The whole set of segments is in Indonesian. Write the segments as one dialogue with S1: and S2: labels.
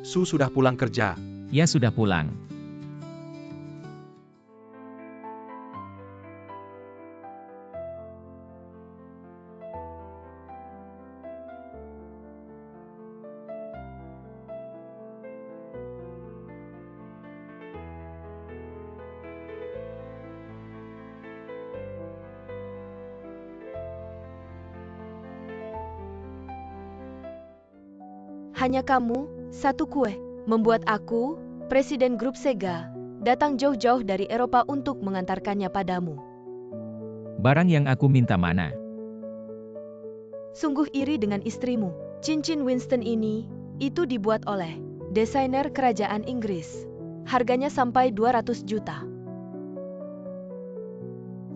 S1: Su sudah pulang kerja.
S2: Ya sudah pulang.
S3: Hanya kamu, satu kue, membuat aku, Presiden Grup Sega, datang jauh-jauh dari Eropa untuk mengantarkannya padamu.
S2: Barang yang aku minta mana?
S3: Sungguh iri dengan istrimu. Cincin Winston ini, itu dibuat oleh desainer kerajaan Inggris. Harganya sampai 200 juta.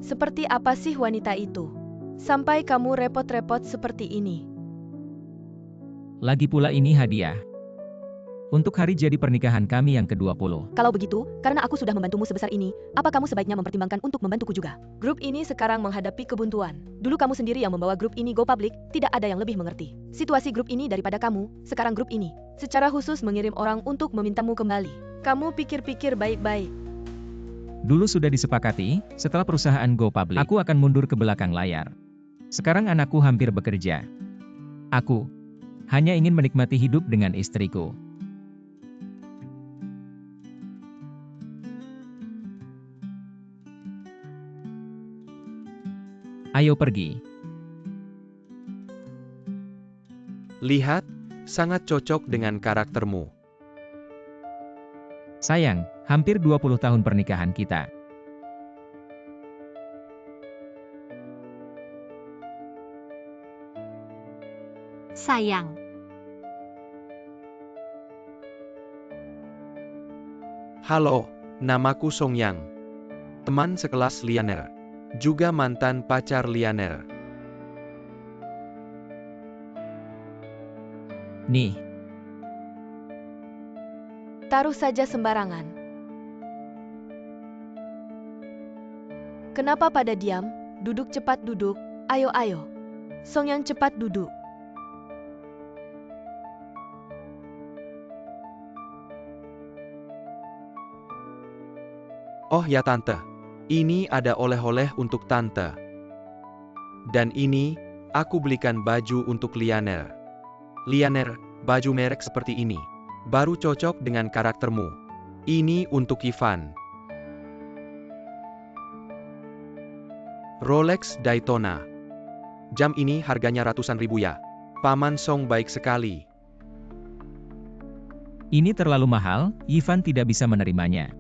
S3: Seperti apa sih wanita itu? Sampai kamu repot-repot seperti ini.
S2: Lagi pula ini hadiah. Untuk hari jadi pernikahan kami yang ke-20.
S3: Kalau begitu, karena aku sudah membantumu sebesar ini, apa kamu sebaiknya mempertimbangkan untuk membantuku juga? Grup ini sekarang menghadapi kebuntuan. Dulu kamu sendiri yang membawa grup ini go public, tidak ada yang lebih mengerti situasi grup ini daripada kamu. Sekarang grup ini secara khusus mengirim orang untuk memintamu kembali. Kamu pikir-pikir baik-baik.
S2: Dulu sudah disepakati, setelah perusahaan go public, aku akan mundur ke belakang layar. Sekarang anakku hampir bekerja. Aku hanya ingin menikmati hidup dengan istriku. Ayo pergi.
S1: Lihat, sangat cocok dengan karaktermu.
S2: Sayang, hampir 20 tahun pernikahan kita.
S4: Sayang.
S1: Halo, namaku Song Yang. Teman sekelas Lianer. Juga mantan pacar Lianer.
S2: Nih,
S3: Taruh saja sembarangan. Kenapa pada diam? Duduk cepat duduk. Ayo ayo. Song Yang cepat duduk.
S1: Oh ya tante. Ini ada oleh-oleh untuk tante. Dan ini, aku belikan baju untuk Lianer. Lianer, baju merek seperti ini. Baru cocok dengan karaktermu. Ini untuk Ivan. Rolex Daytona. Jam ini harganya ratusan ribu ya. Paman Song baik sekali.
S2: ini terlalu mahal, Ivan tidak bisa menerimanya.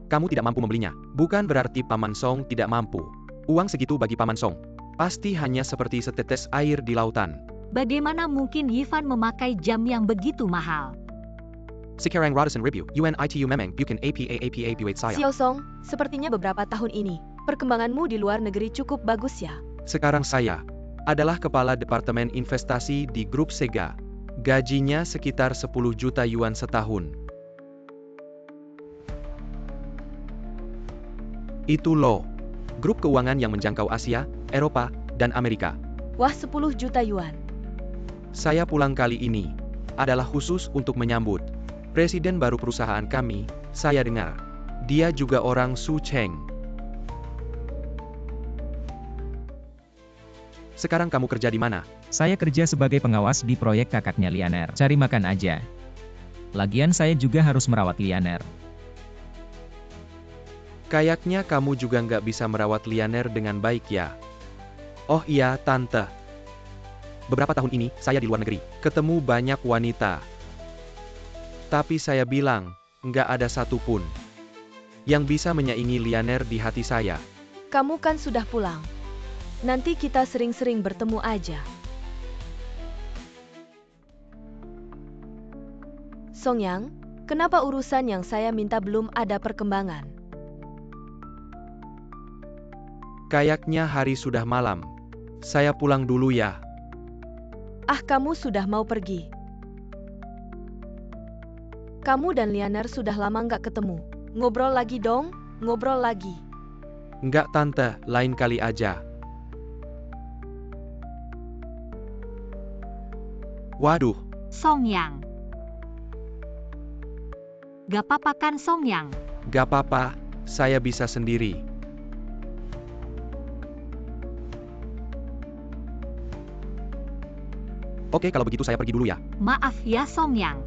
S1: Kamu tidak mampu membelinya. Bukan berarti Paman Song tidak mampu. Uang segitu bagi Paman Song pasti hanya seperti setetes air di lautan.
S4: Bagaimana mungkin Ivan memakai jam yang begitu mahal?
S1: Sekarang Radisson Review, UNITU memang bukan APA buat saya.
S3: Xiao Song, sepertinya beberapa tahun ini, perkembanganmu di luar negeri cukup bagus ya.
S1: Sekarang saya adalah kepala departemen investasi di grup Sega. Gajinya sekitar 10 juta yuan setahun. Itu loh. Grup keuangan yang menjangkau Asia, Eropa, dan Amerika.
S3: Wah 10 juta yuan.
S1: Saya pulang kali ini adalah khusus untuk menyambut presiden baru perusahaan kami. Saya dengar dia juga orang Su Cheng. Sekarang kamu kerja di mana?
S2: Saya kerja sebagai pengawas di proyek kakaknya Lianer. Cari makan aja. Lagian saya juga harus merawat Lianer.
S1: Kayaknya kamu juga nggak bisa merawat Lianer dengan baik ya. Oh iya, Tante. Beberapa tahun ini, saya di luar negeri, ketemu banyak wanita. Tapi saya bilang, nggak ada satupun yang bisa menyaingi Lianer di hati saya.
S3: Kamu kan sudah pulang. Nanti kita sering-sering bertemu aja. Song Yang, kenapa urusan yang saya minta belum ada perkembangan?
S1: Kayaknya hari sudah malam. Saya pulang dulu ya.
S3: Ah, kamu sudah mau pergi. Kamu dan Lianer sudah lama nggak ketemu. Ngobrol lagi dong, ngobrol lagi.
S1: Nggak Tante, lain kali aja. Waduh,
S4: Song Yang. Gak apa-apa kan Song Yang?
S1: Gak apa-apa, saya bisa sendiri. Oke, kalau begitu saya pergi dulu ya.
S4: Maaf ya Song Yang.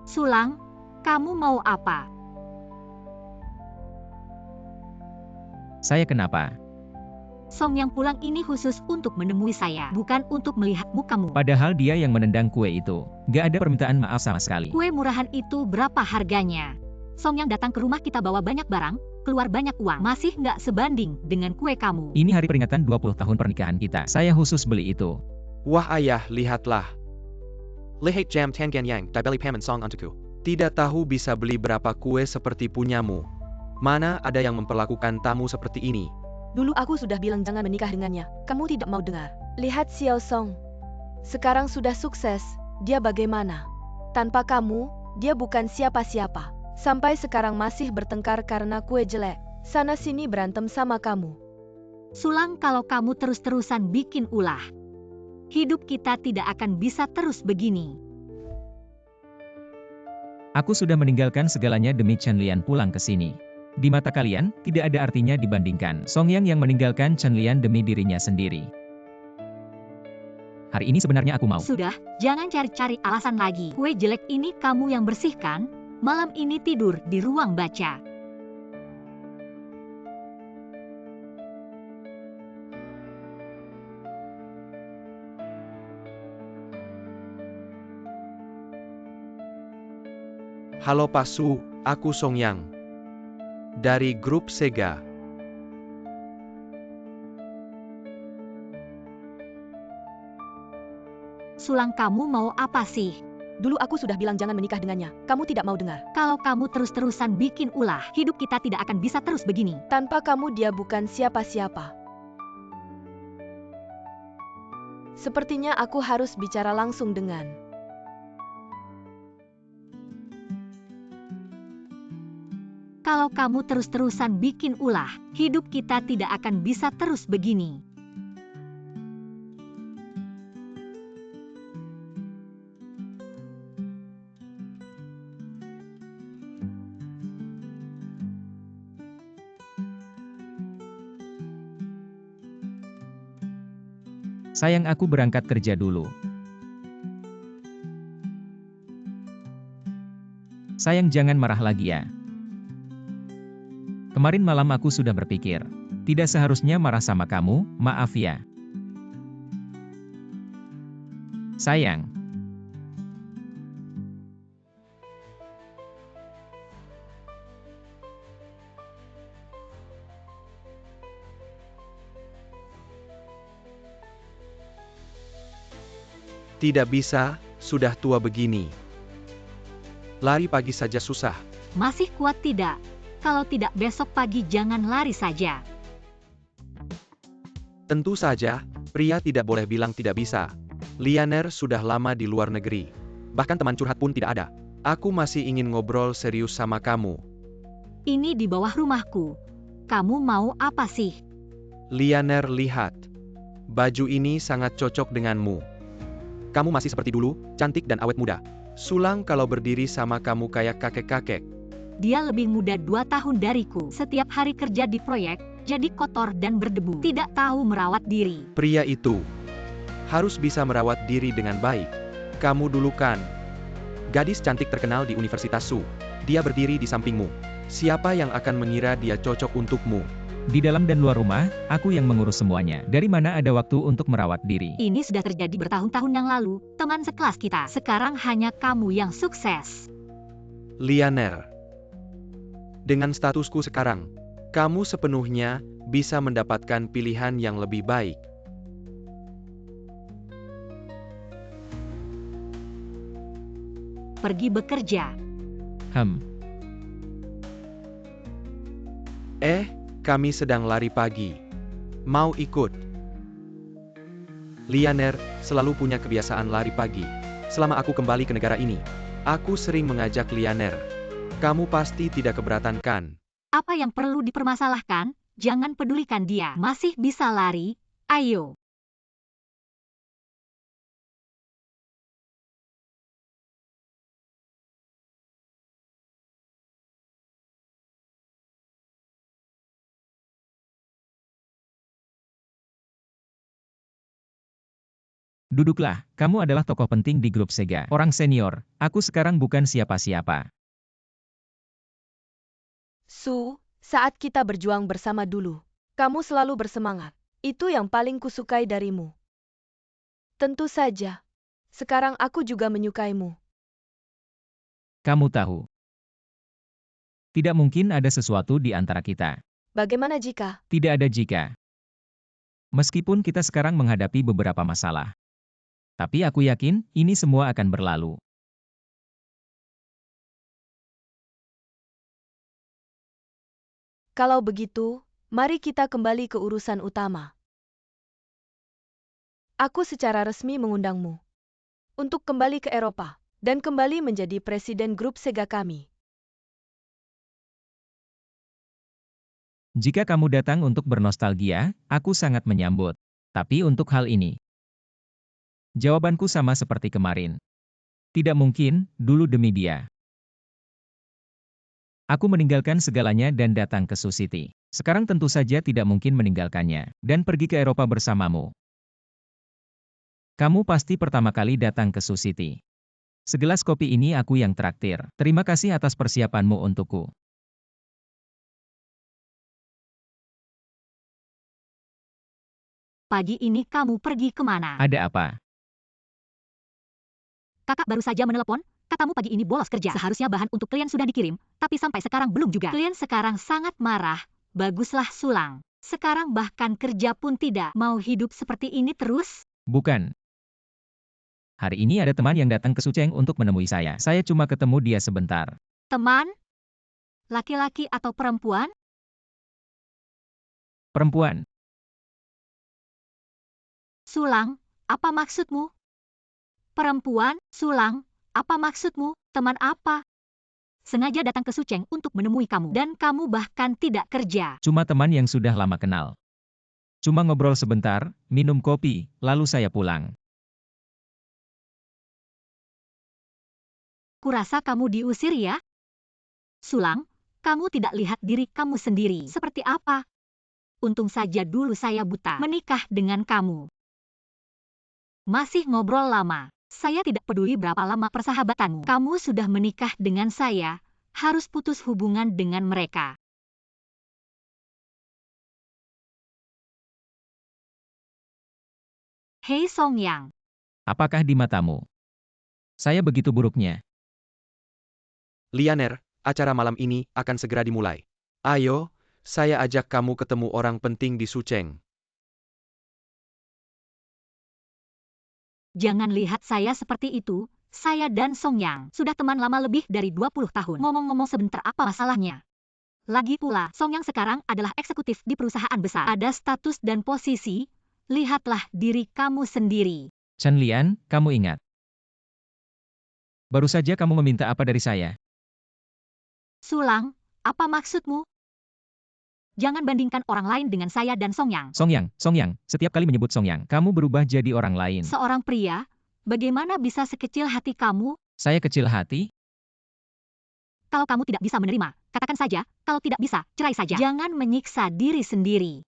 S4: Sulang, kamu mau apa?
S2: Saya kenapa?
S4: Song Yang pulang ini khusus untuk menemui saya, bukan untuk melihat mukamu.
S2: Padahal dia yang menendang kue itu. Gak ada permintaan maaf sama sekali.
S4: Kue murahan itu berapa harganya? Song Yang datang ke rumah kita bawa banyak barang, keluar banyak uang, masih nggak sebanding dengan kue kamu.
S2: Ini hari peringatan 20 tahun pernikahan kita. Saya khusus beli itu.
S1: Wah ayah, lihatlah. Lihat jam tangan yang dibeli paman Song untukku. Tidak tahu bisa beli berapa kue seperti punyamu. Mana ada yang memperlakukan tamu seperti ini.
S3: Dulu aku sudah bilang jangan menikah dengannya. Kamu tidak mau dengar. Lihat Xiao Song. Sekarang sudah sukses. Dia bagaimana? Tanpa kamu, dia bukan siapa-siapa. Sampai sekarang masih bertengkar karena kue jelek. Sana-sini berantem sama kamu.
S4: Sulang, kalau kamu terus-terusan bikin ulah, hidup kita tidak akan bisa terus begini.
S2: Aku sudah meninggalkan segalanya demi Chen Lian pulang ke sini. Di mata kalian, tidak ada artinya dibandingkan Song Yang meninggalkan Chen Lian demi dirinya sendiri. Hari ini sebenarnya aku mau.
S4: Sudah, jangan cari-cari alasan lagi. Kue jelek ini kamu yang bersihkan, malam ini tidur di ruang baca.
S1: Halo Pak Su, aku Song Yang. Dari grup Sega.
S4: Sulang, kamu mau apa sih?
S3: Dulu aku sudah bilang jangan menikah dengannya. Kamu tidak mau dengar.
S4: Kalau kamu terus-terusan bikin ulah, hidup kita tidak akan bisa terus begini.
S3: Tanpa kamu dia bukan siapa-siapa. Sepertinya aku harus bicara langsung dengan.
S4: Kalau kamu terus-terusan bikin ulah, hidup kita tidak akan bisa terus begini.
S2: Sayang, aku berangkat kerja dulu. Sayang, jangan marah lagi ya. Kemarin malam aku sudah berpikir, tidak seharusnya marah sama kamu, maaf ya. Sayang.
S1: Tidak bisa, sudah tua begini. Lari pagi saja susah.
S4: Masih kuat tidak? Kalau tidak besok pagi jangan lari saja.
S1: Tentu saja, pria tidak boleh bilang tidak bisa. Lianer sudah lama di luar negeri. Bahkan teman curhat pun tidak ada. Aku masih ingin ngobrol serius sama kamu.
S4: Ini di bawah rumahku. Kamu mau apa sih?
S1: Lianer, lihat. Baju ini sangat cocok denganmu. Kamu masih seperti dulu, cantik dan awet muda. Sulang kalau berdiri sama kamu kayak kakek-kakek.
S4: Dia lebih muda 2 tahun dariku. Setiap hari kerja di proyek, jadi kotor dan berdebu. Tidak tahu merawat diri.
S1: Pria itu harus bisa merawat diri dengan baik. Kamu dulu kan gadis cantik terkenal di Universitas Su. Dia berdiri di sampingmu. Siapa yang akan mengira dia cocok untukmu?
S2: Di dalam dan luar rumah, aku yang mengurus semuanya. Dari mana ada waktu untuk merawat diri?
S4: Ini sudah terjadi bertahun-tahun yang lalu. Teman sekelas kita. Sekarang hanya kamu yang sukses.
S1: Lianer, dengan statusku sekarang, kamu sepenuhnya bisa mendapatkan pilihan yang lebih baik.
S4: Pergi bekerja.
S1: Kami sedang lari pagi. Mau ikut? Lianer selalu punya kebiasaan lari pagi. Selama aku kembali ke negara ini, aku sering mengajak Lianer. Kamu pasti tidak keberatan kan?
S4: Apa yang perlu dipermasalahkan? Jangan pedulikan dia. Masih bisa lari. Ayo.
S2: Duduklah, kamu adalah tokoh penting di grup Sega. Orang senior, aku sekarang bukan siapa-siapa.
S3: Su, saat kita berjuang bersama dulu, kamu selalu bersemangat. Itu yang paling kusukai darimu. Tentu saja, sekarang aku juga menyukaimu.
S2: Kamu tahu. Tidak mungkin ada sesuatu di antara kita.
S3: Bagaimana jika?
S2: Tidak ada jika. Meskipun kita sekarang menghadapi beberapa masalah. Tapi aku yakin, ini semua akan berlalu.
S3: Kalau begitu, mari kita kembali ke urusan utama. Aku secara resmi mengundangmu untuk kembali ke Eropa dan kembali menjadi presiden grup Sega kami.
S2: Jika kamu datang untuk bernostalgia, aku sangat menyambut. Tapi untuk hal ini, jawabanku sama seperti kemarin. Tidak mungkin, dulu demi dia. Aku meninggalkan segalanya dan datang ke Sioux City. Sekarang tentu saja tidak mungkin meninggalkannya, dan pergi ke Eropa bersamamu. Kamu pasti pertama kali datang ke Sioux City. Segelas kopi ini aku yang traktir. Terima kasih atas persiapanmu untukku.
S4: Pagi ini kamu pergi kemana?
S2: Ada apa?
S4: Kakak baru saja menelepon, katamu pagi ini bolos kerja. Seharusnya bahan untuk klien sudah dikirim, tapi sampai sekarang belum juga. Klien sekarang sangat marah. Baguslah Sulang. Sekarang bahkan kerja pun tidak. Mau hidup seperti ini terus?
S2: Bukan. Hari ini ada teman yang datang ke Suceng untuk menemui saya. Saya cuma ketemu dia sebentar.
S4: Teman? Laki-laki atau perempuan?
S2: Perempuan.
S4: Sulang, apa maksudmu? Perempuan, Sulang, apa maksudmu? Teman apa? Sengaja datang ke Suceng untuk menemui kamu. Dan kamu bahkan tidak kerja.
S2: Cuma teman yang sudah lama kenal. Cuma ngobrol sebentar, minum kopi, lalu saya pulang.
S4: Kurasa kamu diusir ya? Sulang, kamu tidak lihat diri kamu sendiri. Seperti apa? Untung saja dulu saya buta. Menikah dengan kamu. Masih ngobrol lama. Saya tidak peduli berapa lama persahabatanmu. Kamu sudah menikah dengan saya, harus putus hubungan dengan mereka. Hei Song Yang.
S2: Apakah di matamu? Saya begitu buruknya.
S1: Lianer, acara malam ini akan segera dimulai. Ayo, saya ajak kamu ketemu orang penting di Suceng.
S4: Jangan lihat saya seperti itu, saya dan Song Yang sudah teman lama lebih dari 20 tahun. Ngomong-ngomong sebentar apa masalahnya? Lagi pula, Song Yang sekarang adalah eksekutif di perusahaan besar. Ada status dan posisi, lihatlah diri kamu sendiri.
S2: Chen Lian, kamu ingat? Baru saja kamu meminta apa dari saya?
S4: Sulang, apa maksudmu? Jangan bandingkan orang lain dengan saya dan Song Yang.
S2: Song Yang, setiap kali menyebut Song Yang, kamu berubah jadi orang lain.
S4: Seorang pria, bagaimana bisa sekecil hati kamu?
S2: Saya kecil hati?
S4: Kalau kamu tidak bisa menerima, katakan saja, kalau tidak bisa, cerai saja. Jangan menyiksa diri sendiri.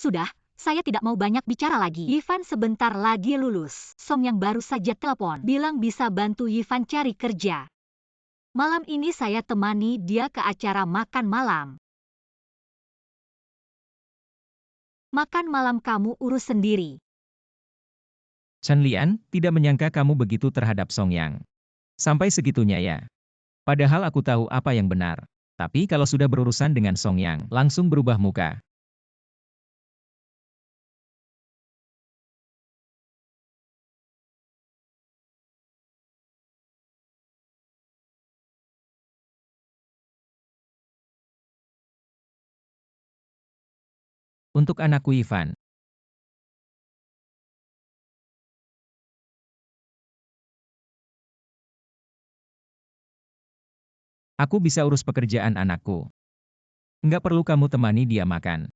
S4: Sudah, saya tidak mau banyak bicara lagi. Ivan sebentar lagi lulus. Song Yang baru saja telepon, bilang bisa bantu Ivan cari kerja. Malam ini saya temani dia ke acara makan malam. Makan malam kamu urus sendiri.
S2: Chen Lian, tidak menyangka kamu begitu terhadap Song Yang. Sampai segitunya ya. Padahal aku tahu apa yang benar. Tapi kalau sudah berurusan dengan Song Yang, langsung berubah muka. Untuk anakku Ivan. Aku bisa urus pekerjaan anakku. Nggak perlu kamu temani dia makan.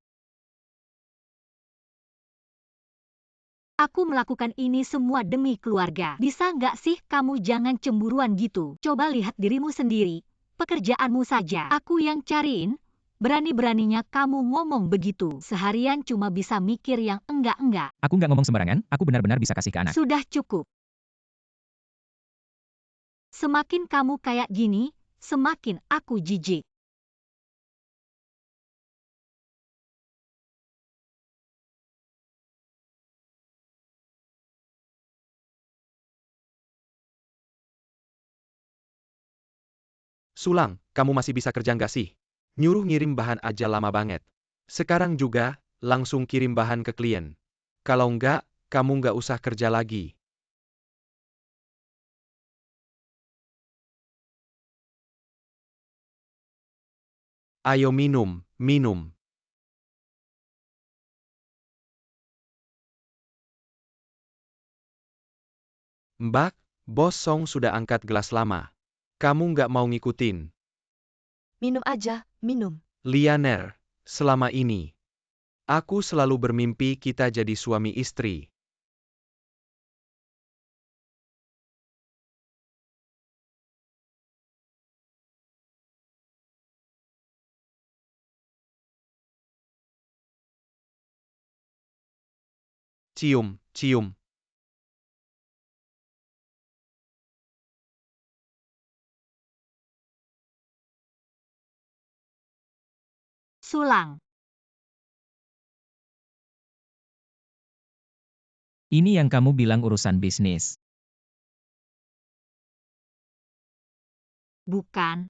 S4: Aku melakukan ini semua demi keluarga. Bisa nggak sih kamu jangan cemburuan gitu? Coba lihat dirimu sendiri. Pekerjaanmu saja. Aku yang cariin. Berani-beraninya kamu ngomong begitu. Seharian cuma bisa mikir yang enggak-enggak.
S2: Aku nggak ngomong sembarangan, aku benar-benar bisa kasih ke anak.
S4: Sudah cukup. Semakin kamu kayak gini, semakin aku jijik.
S1: Sulang, kamu masih bisa kerja nggak sih? Nyuruh ngirim bahan aja lama banget. Sekarang juga, langsung kirim bahan ke klien. Kalau nggak, kamu nggak usah kerja lagi. Ayo minum, minum. Mbak, Bos Song sudah angkat gelas lama. Kamu nggak mau ngikutin.
S3: Minum aja, minum.
S1: Lianer, selama ini, aku selalu bermimpi kita jadi suami istri. Cium, cium.
S4: Sulang.
S2: Ini yang kamu bilang urusan bisnis.
S4: Bukan.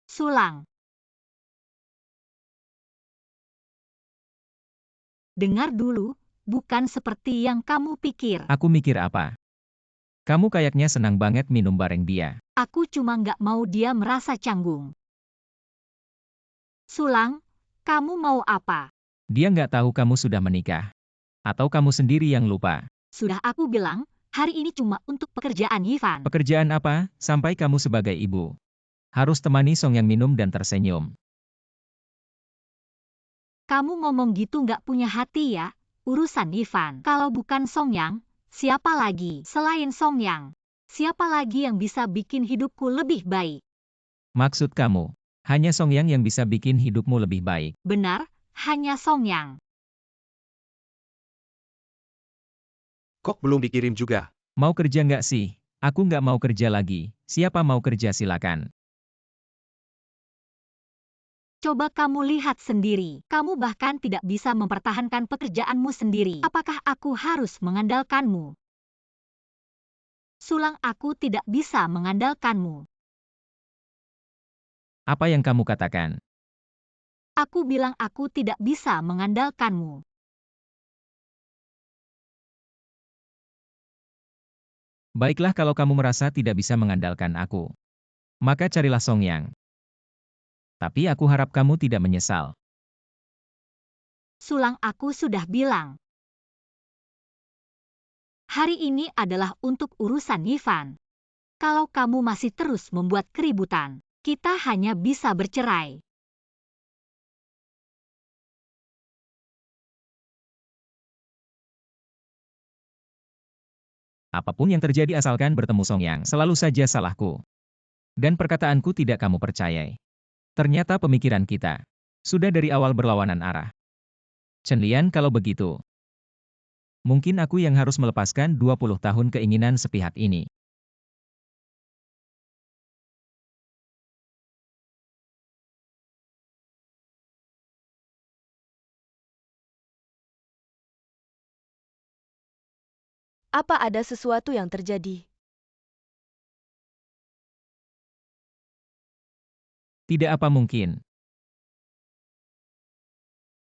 S4: Sulang. Dengar dulu, bukan seperti yang kamu pikir.
S2: Aku mikir apa? Kamu kayaknya senang banget minum bareng dia.
S4: Aku cuma nggak mau dia merasa canggung. Sulang, kamu mau apa?
S2: Dia nggak tahu kamu sudah menikah. Atau kamu sendiri yang lupa.
S4: Sudah aku bilang, hari ini cuma untuk pekerjaan Ivan.
S2: Pekerjaan apa, sampai kamu sebagai ibu harus temani Song yang minum dan tersenyum.
S4: Kamu ngomong gitu nggak punya hati ya? Urusan Ivan. Kalau bukan Songyang, siapa lagi? Selain Songyang, siapa lagi yang bisa bikin hidupku lebih baik?
S2: Maksud kamu, hanya Song yang bisa bikin hidupmu lebih baik.
S4: Benar, hanya Songyang.
S1: Kok belum dikirim juga?
S2: Mau kerja nggak sih? Aku nggak mau kerja lagi. Siapa mau kerja silakan.
S4: Coba kamu lihat sendiri. Kamu bahkan tidak bisa mempertahankan pekerjaanmu sendiri. Apakah aku harus mengandalkanmu? Sulang, aku tidak bisa mengandalkanmu.
S2: Apa yang kamu katakan?
S4: Aku bilang aku tidak bisa mengandalkanmu.
S2: Baiklah kalau kamu merasa tidak bisa mengandalkan aku. Maka carilah Song Yang. Tapi aku harap kamu tidak menyesal.
S4: Sulang, aku sudah bilang. Hari ini adalah untuk urusan Ivan. Kalau kamu masih terus membuat keributan, kita hanya bisa bercerai.
S2: Apapun yang terjadi asalkan bertemu Song Yang, selalu saja salahku. Dan perkataanku tidak kamu percayai. Ternyata pemikiran kita sudah dari awal berlawanan arah. Chen Lian, kalau begitu, mungkin aku yang harus melepaskan 20 tahun keinginan sepihak ini.
S3: Apa ada sesuatu yang terjadi?
S2: Tidak apa mungkin.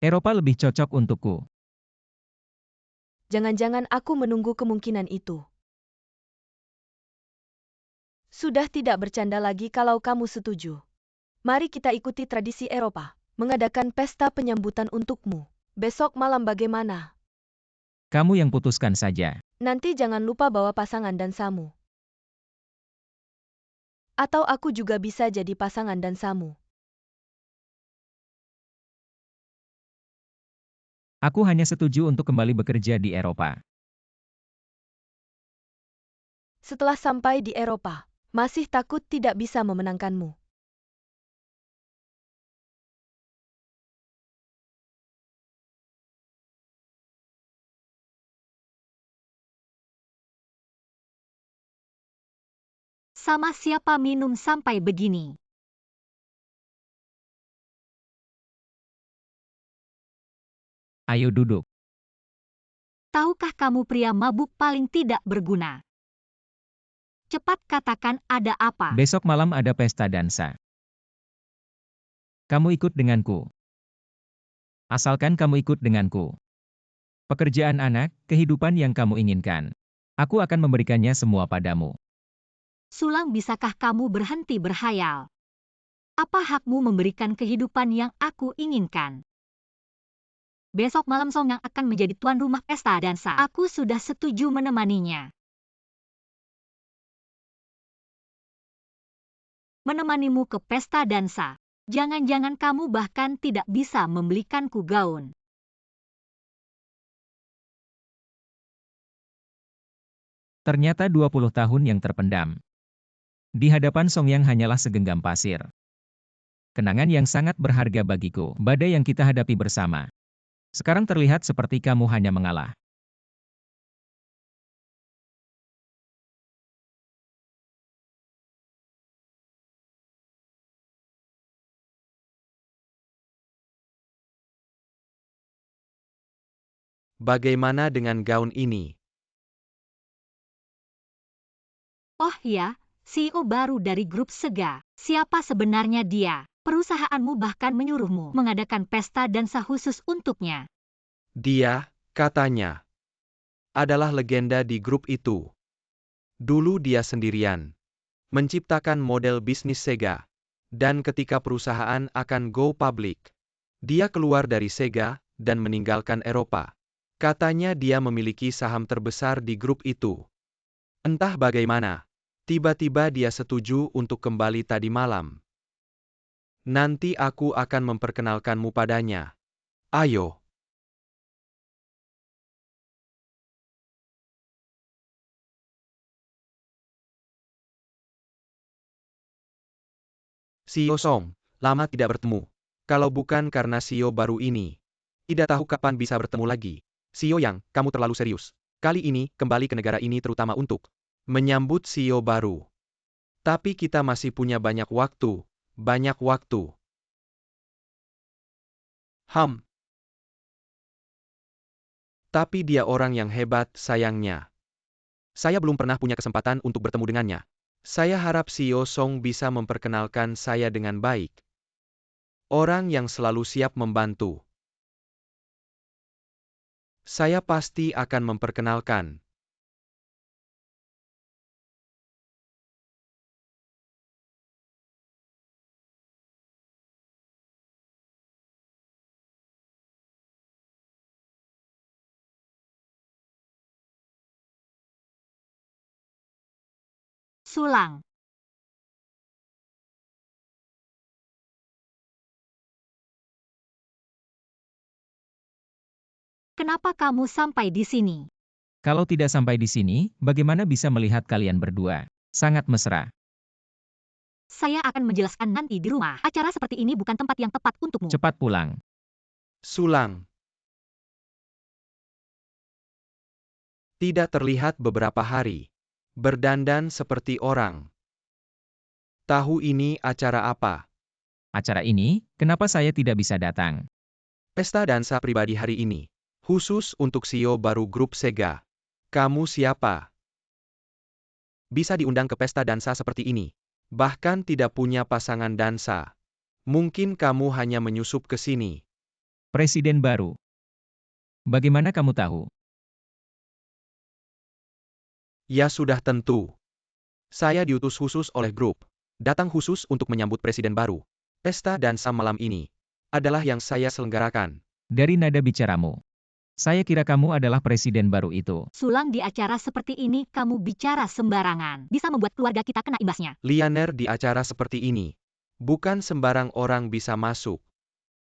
S2: Eropa lebih cocok untukku.
S3: Jangan-jangan aku menunggu kemungkinan itu. Sudah tidak bercanda lagi kalau kamu setuju. Mari kita ikuti tradisi Eropa, mengadakan pesta penyambutan untukmu. Besok malam bagaimana?
S2: Kamu yang putuskan saja.
S3: Nanti jangan lupa bawa pasangan dansamu. Atau aku juga bisa jadi pasangan dansamu.
S2: Aku hanya setuju untuk kembali bekerja di Eropa.
S3: Setelah sampai di Eropa, masih takut tidak bisa memenangkanmu.
S4: Sama siapa minum sampai begini?
S2: Ayo duduk.
S4: Tahukah kamu pria mabuk paling tidak berguna? Cepat katakan ada apa?
S2: Besok malam ada pesta dansa. Kamu ikut denganku. Asalkan kamu ikut denganku. Pekerjaan anak, kehidupan yang kamu inginkan. Aku akan memberikannya semua padamu.
S4: Sulang, bisakah kamu berhenti berhayal? Apa hakmu memberikan kehidupan yang aku inginkan? Besok malam Song yang akan menjadi tuan rumah pesta dansa. Aku sudah setuju menemaninya. Menemanimu ke pesta dansa. Jangan-jangan kamu bahkan tidak bisa membelikanku gaun.
S2: Ternyata 20 tahun yang terpendam. Di hadapan Song Yang hanyalah segenggam pasir. Kenangan yang sangat berharga bagiku, badai yang kita hadapi bersama. Sekarang terlihat seperti kamu hanya mengalah.
S1: Bagaimana dengan gaun ini?
S4: Oh ya, CEO baru dari grup Sega. Siapa sebenarnya dia? Perusahaanmu bahkan menyuruhmu mengadakan pesta dansa khusus untuknya.
S1: Dia, katanya, adalah legenda di grup itu. Dulu dia sendirian, menciptakan model bisnis Sega. Dan ketika perusahaan akan go public, dia keluar dari Sega dan meninggalkan Eropa. Katanya dia memiliki saham terbesar di grup itu. Entah bagaimana, tiba-tiba dia setuju untuk kembali tadi malam. Nanti aku akan memperkenalkanmu padanya. Ayo. CEO Song, lama tidak bertemu. Kalau bukan karena CEO baru ini, tidak tahu kapan bisa bertemu lagi. CEO Yang, kamu terlalu serius. Kali ini, kembali ke negara ini terutama untuk menyambut CEO baru. Tapi kita masih punya banyak waktu, banyak waktu. Tapi dia orang yang hebat, sayangnya. Saya belum pernah punya kesempatan untuk bertemu dengannya. Saya harap CEO Song bisa memperkenalkan saya dengan baik. Orang yang selalu siap membantu. Saya pasti akan memperkenalkan.
S4: Sulang. Kenapa kamu sampai di sini?
S2: Kalau tidak sampai di sini, bagaimana bisa melihat kalian berdua? Sangat mesra.
S4: Saya akan menjelaskan nanti di rumah. Acara seperti ini bukan tempat yang tepat untukmu.
S2: Cepat pulang.
S1: Sulang. Tidak terlihat beberapa hari. Berdandan seperti orang. Tahu ini acara apa?
S2: Acara ini, kenapa saya tidak bisa datang?
S1: Pesta dansa pribadi hari ini. Khusus untuk CEO baru grup Sega. Kamu siapa? Bisa diundang ke pesta dansa seperti ini. Bahkan tidak punya pasangan dansa. Mungkin kamu hanya menyusup ke sini.
S2: Presiden baru. Bagaimana kamu tahu?
S1: Ya sudah tentu. Saya diutus khusus oleh grup. Datang khusus untuk menyambut presiden baru. Pesta dansa malam ini adalah yang saya selenggarakan.
S2: Dari nada bicaramu, saya kira kamu adalah presiden baru itu.
S4: Sulang, di acara seperti ini kamu bicara sembarangan. Bisa membuat keluarga kita kena imbasnya.
S1: Lianer, di acara seperti ini, bukan sembarang orang bisa masuk.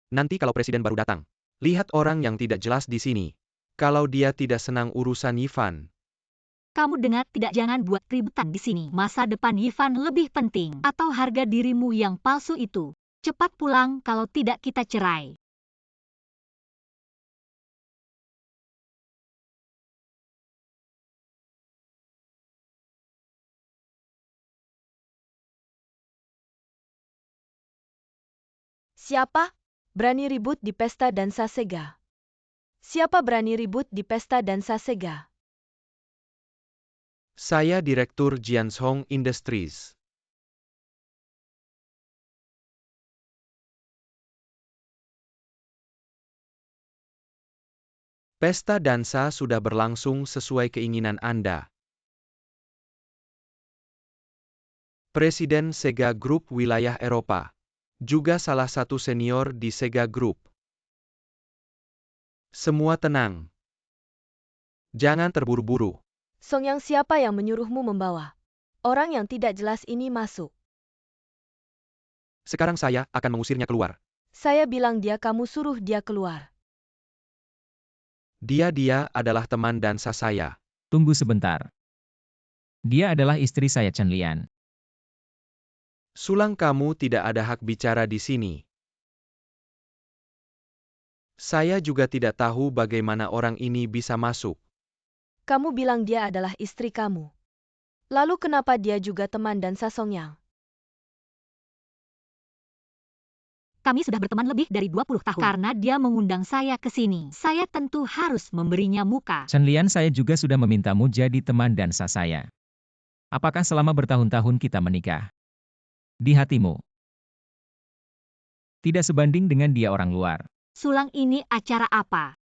S1: Nanti kalau presiden baru datang, lihat orang yang tidak jelas di sini. Kalau dia tidak senang urusan Ivan.
S4: Kamu dengar tidak? Jangan buat keributan di sini. Masa depan Ivan lebih penting. Atau harga dirimu yang palsu itu. Cepat pulang, kalau tidak kita cerai.
S3: Siapa berani ribut di pesta dansa Sega? Siapa berani ribut di pesta dansa Sega?
S1: Saya Direktur Jianzhong Industries. Pesta dansa sudah berlangsung sesuai keinginan Anda. Presiden Sega Group Wilayah Eropa. Juga salah satu senior di Sega Group. Semua tenang. Jangan terburu-buru.
S3: Song Yang siapa yang menyuruhmu membawa orang yang tidak jelas ini masuk?
S1: Sekarang saya akan mengusirnya keluar.
S3: Saya bilang kamu suruh dia keluar.
S1: Dia adalah teman dansa saya.
S2: Tunggu sebentar. Dia adalah istri saya Chen Lian.
S1: Sulang, kamu tidak ada hak bicara di sini. Saya juga tidak tahu bagaimana orang ini bisa masuk.
S3: Kamu bilang dia adalah istri kamu. Lalu kenapa dia juga teman dansa Song Yang?
S4: Kami sudah berteman lebih dari 20 tahun. Karena dia mengundang saya ke sini, saya tentu harus memberinya muka.
S2: Chen Lian, saya juga sudah memintamu jadi teman dansa saya. Apakah selama bertahun-tahun kita menikah? Di hatimu tidak sebanding dengan dia orang luar.
S4: Sulang, ini acara apa?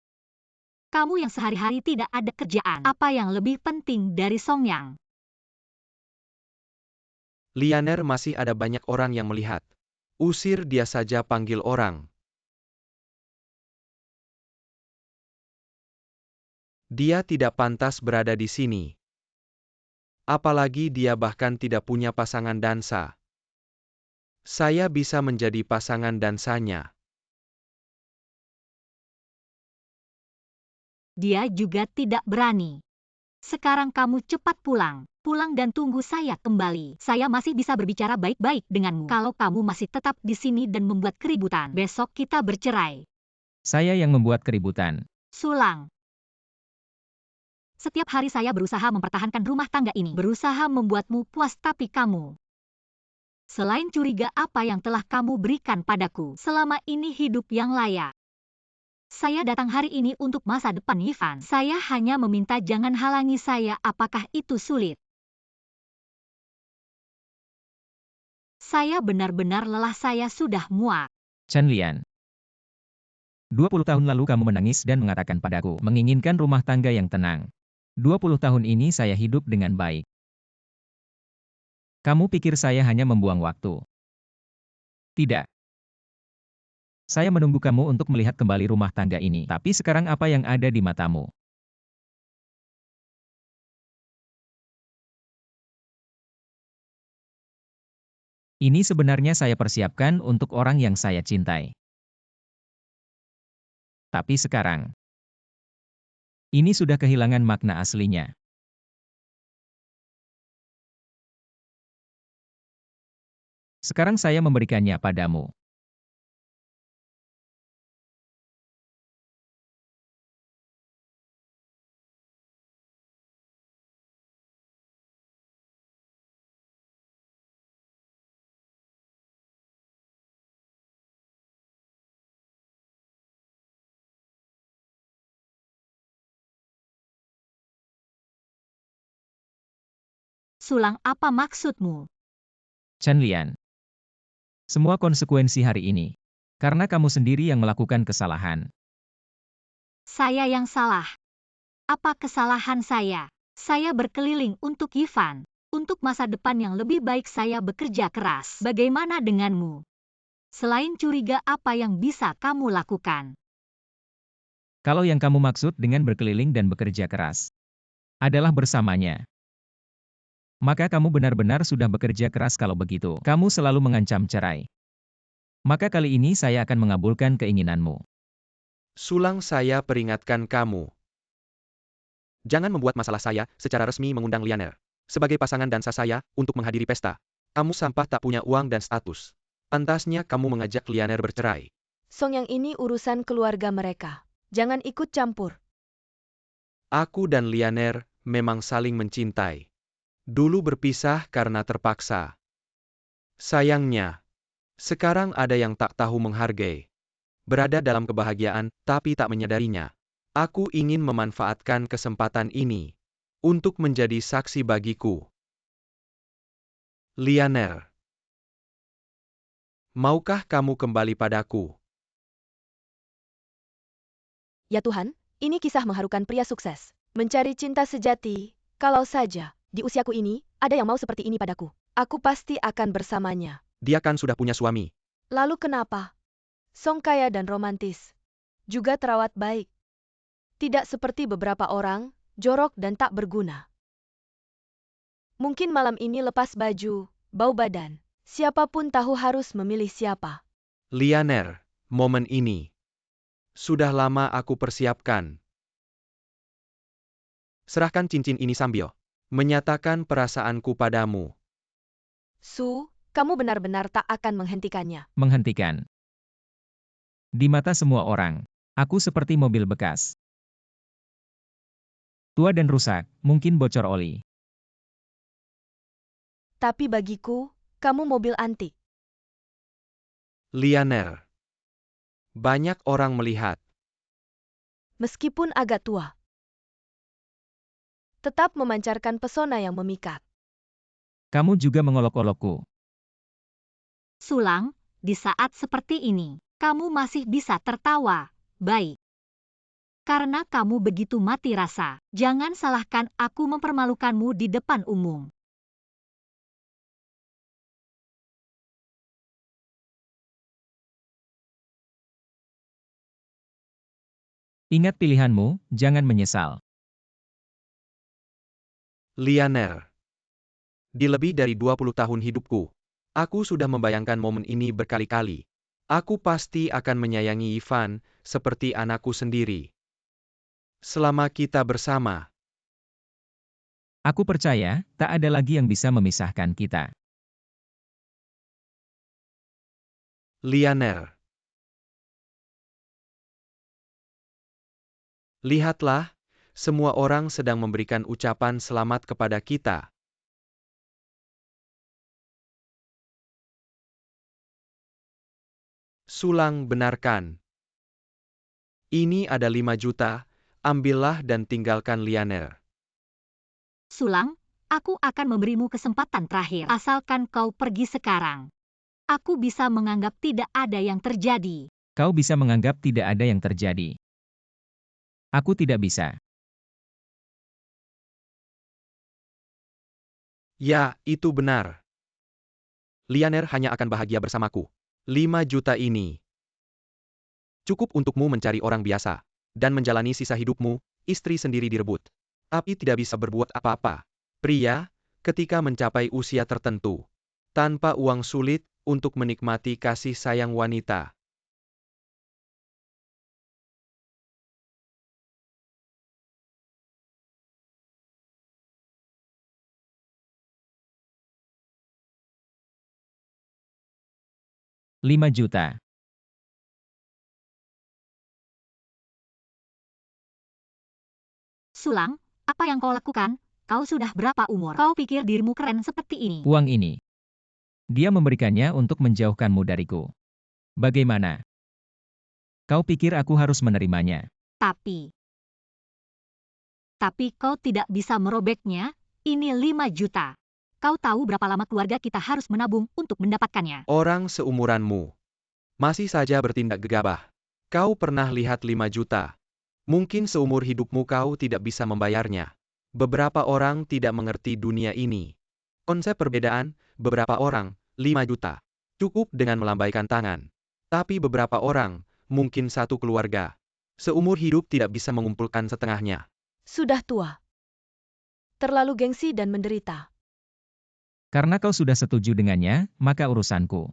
S4: Kamu yang sehari-hari tidak ada kerjaan, apa yang lebih penting dari Song Yang?
S1: Lianer, masih ada banyak orang yang melihat. Usir dia saja, panggil orang. Dia tidak pantas berada di sini. Apalagi dia bahkan tidak punya pasangan dansa. Saya bisa menjadi pasangan dansanya.
S4: Dia juga tidak berani. Sekarang kamu cepat pulang. Pulang dan tunggu saya kembali. Saya masih bisa berbicara baik-baik denganmu. Kalau kamu masih tetap di sini dan membuat keributan, besok kita bercerai.
S2: Saya yang membuat keributan.
S4: Sulang. Setiap hari saya berusaha mempertahankan rumah tangga ini. Berusaha membuatmu puas, tapi kamu selain curiga apa yang telah kamu berikan padaku selama ini hidup yang layak. Saya datang hari ini untuk masa depan Yifan. Saya hanya meminta jangan halangi saya. Apakah itu sulit? Saya benar-benar lelah, saya sudah muak.
S2: Chen Lian. 20 tahun lalu kamu menangis dan mengatakan padaku, menginginkan rumah tangga yang tenang. 20 tahun ini saya hidup dengan baik. Kamu pikir saya hanya membuang waktu? Tidak. Saya menunggu kamu untuk melihat kembali rumah tangga ini. Tapi sekarang apa yang ada di matamu? Ini sebenarnya saya persiapkan untuk orang yang saya cintai. Tapi sekarang, ini sudah kehilangan makna aslinya. Sekarang saya memberikannya padamu.
S4: Sulang, apa maksudmu?
S2: Chen Lian. Semua konsekuensi hari ini. Karena kamu sendiri yang melakukan kesalahan.
S4: Saya yang salah. Apa kesalahan saya? Saya berkeliling untuk Yifan. Untuk masa depan yang lebih baik saya bekerja keras. Bagaimana denganmu? Selain curiga, apa yang bisa kamu lakukan?
S2: Kalau yang kamu maksud dengan berkeliling dan bekerja keras adalah bersamanya, maka kamu benar-benar sudah bekerja keras. Kalau begitu, kamu selalu mengancam cerai. Maka kali ini saya akan mengabulkan keinginanmu.
S1: Sulang, saya peringatkan kamu. Jangan membuat masalah saya secara resmi mengundang Lianer sebagai pasangan dansa saya untuk menghadiri pesta. Kamu sampah, tak punya uang dan status. Pantasnya kamu mengajak Lianer bercerai.
S3: Song Yang ini urusan keluarga mereka. Jangan ikut campur.
S1: Aku dan Lianer memang saling mencintai. Dulu berpisah karena terpaksa. Sayangnya, Sekarang ada yang tak tahu menghargai. Berada dalam kebahagiaan, tapi tak menyadarinya. Aku ingin memanfaatkan kesempatan ini untuk menjadi saksi bagiku. Lianer, maukah kamu kembali padaku?
S3: Ya Tuhan, ini kisah mengharukan pria sukses. Mencari cinta sejati, kalau saja, di usiaku ini, ada yang mau seperti ini padaku. Aku pasti akan bersamanya.
S1: Dia kan sudah punya suami.
S3: Lalu kenapa? Song kaya dan romantis. Juga terawat baik. Tidak seperti beberapa orang, jorok dan tak berguna. Mungkin malam ini lepas baju, bau badan. Siapapun tahu harus memilih siapa.
S1: Lianer, momen ini sudah lama aku persiapkan. Serahkan cincin ini sambil menyatakan perasaanku padamu.
S3: Su, kamu benar-benar tak akan menghentikannya.
S2: Menghentikan. Di mata semua orang, aku seperti mobil bekas. Tua dan rusak, mungkin bocor oli.
S3: Tapi bagiku, kamu mobil antik.
S1: Lianer, banyak orang melihat.
S3: Meskipun agak tua. Tetap memancarkan pesona yang memikat.
S2: Kamu juga mengolok-olokku.
S4: Sulang, di saat seperti ini, kamu masih bisa tertawa. Baik. Karena kamu begitu mati rasa, jangan salahkan aku mempermalukanmu di depan umum.
S2: Ingat pilihanmu, jangan menyesal.
S1: Lianer, di lebih dari 20 tahun hidupku, aku sudah membayangkan momen ini berkali-kali. Aku pasti akan menyayangi Ivan seperti anakku sendiri. Selama kita bersama.
S2: Aku percaya, tak ada lagi yang bisa memisahkan kita.
S1: Lianer, lihatlah, semua orang sedang memberikan ucapan selamat kepada kita. Sulang benarkan. Ini ada 5 juta, ambillah dan tinggalkan Lianer.
S4: Sulang, aku akan memberimu kesempatan terakhir, asalkan kau pergi sekarang. Aku bisa menganggap tidak ada yang terjadi.
S2: Kau bisa menganggap tidak ada yang terjadi. Aku tidak bisa.
S1: Ya, itu benar. Lianer hanya akan bahagia bersamaku. 5 juta ini cukup untukmu mencari orang biasa dan menjalani sisa hidupmu, istri sendiri direbut. Tapi tidak bisa berbuat apa-apa. Pria, ketika mencapai usia tertentu, tanpa uang sulit untuk menikmati kasih sayang wanita.
S2: Lima juta.
S4: Sulang, apa yang kau lakukan? Kau sudah berapa umur? Kau pikir dirimu keren seperti ini?
S2: Uang ini. Dia memberikannya untuk menjauhkanmu dariku. Bagaimana? Kau pikir aku harus menerimanya?
S4: Tapi kau tidak bisa merobeknya. Ini 5 juta. Kau tahu berapa lama keluarga kita harus menabung untuk mendapatkannya?
S1: Orang seumuranmu masih saja bertindak gegabah. Kau pernah lihat 5 juta. Mungkin seumur hidupmu kau tidak bisa membayarnya. Beberapa orang tidak mengerti dunia ini. Konsep perbedaan, beberapa orang, 5 juta. Cukup dengan melambaikan tangan. Tapi beberapa orang, mungkin satu keluarga, seumur hidup tidak bisa mengumpulkan setengahnya.
S3: Sudah tua. Terlalu gengsi dan menderita.
S2: Karena kau sudah setuju dengannya, maka urusanku.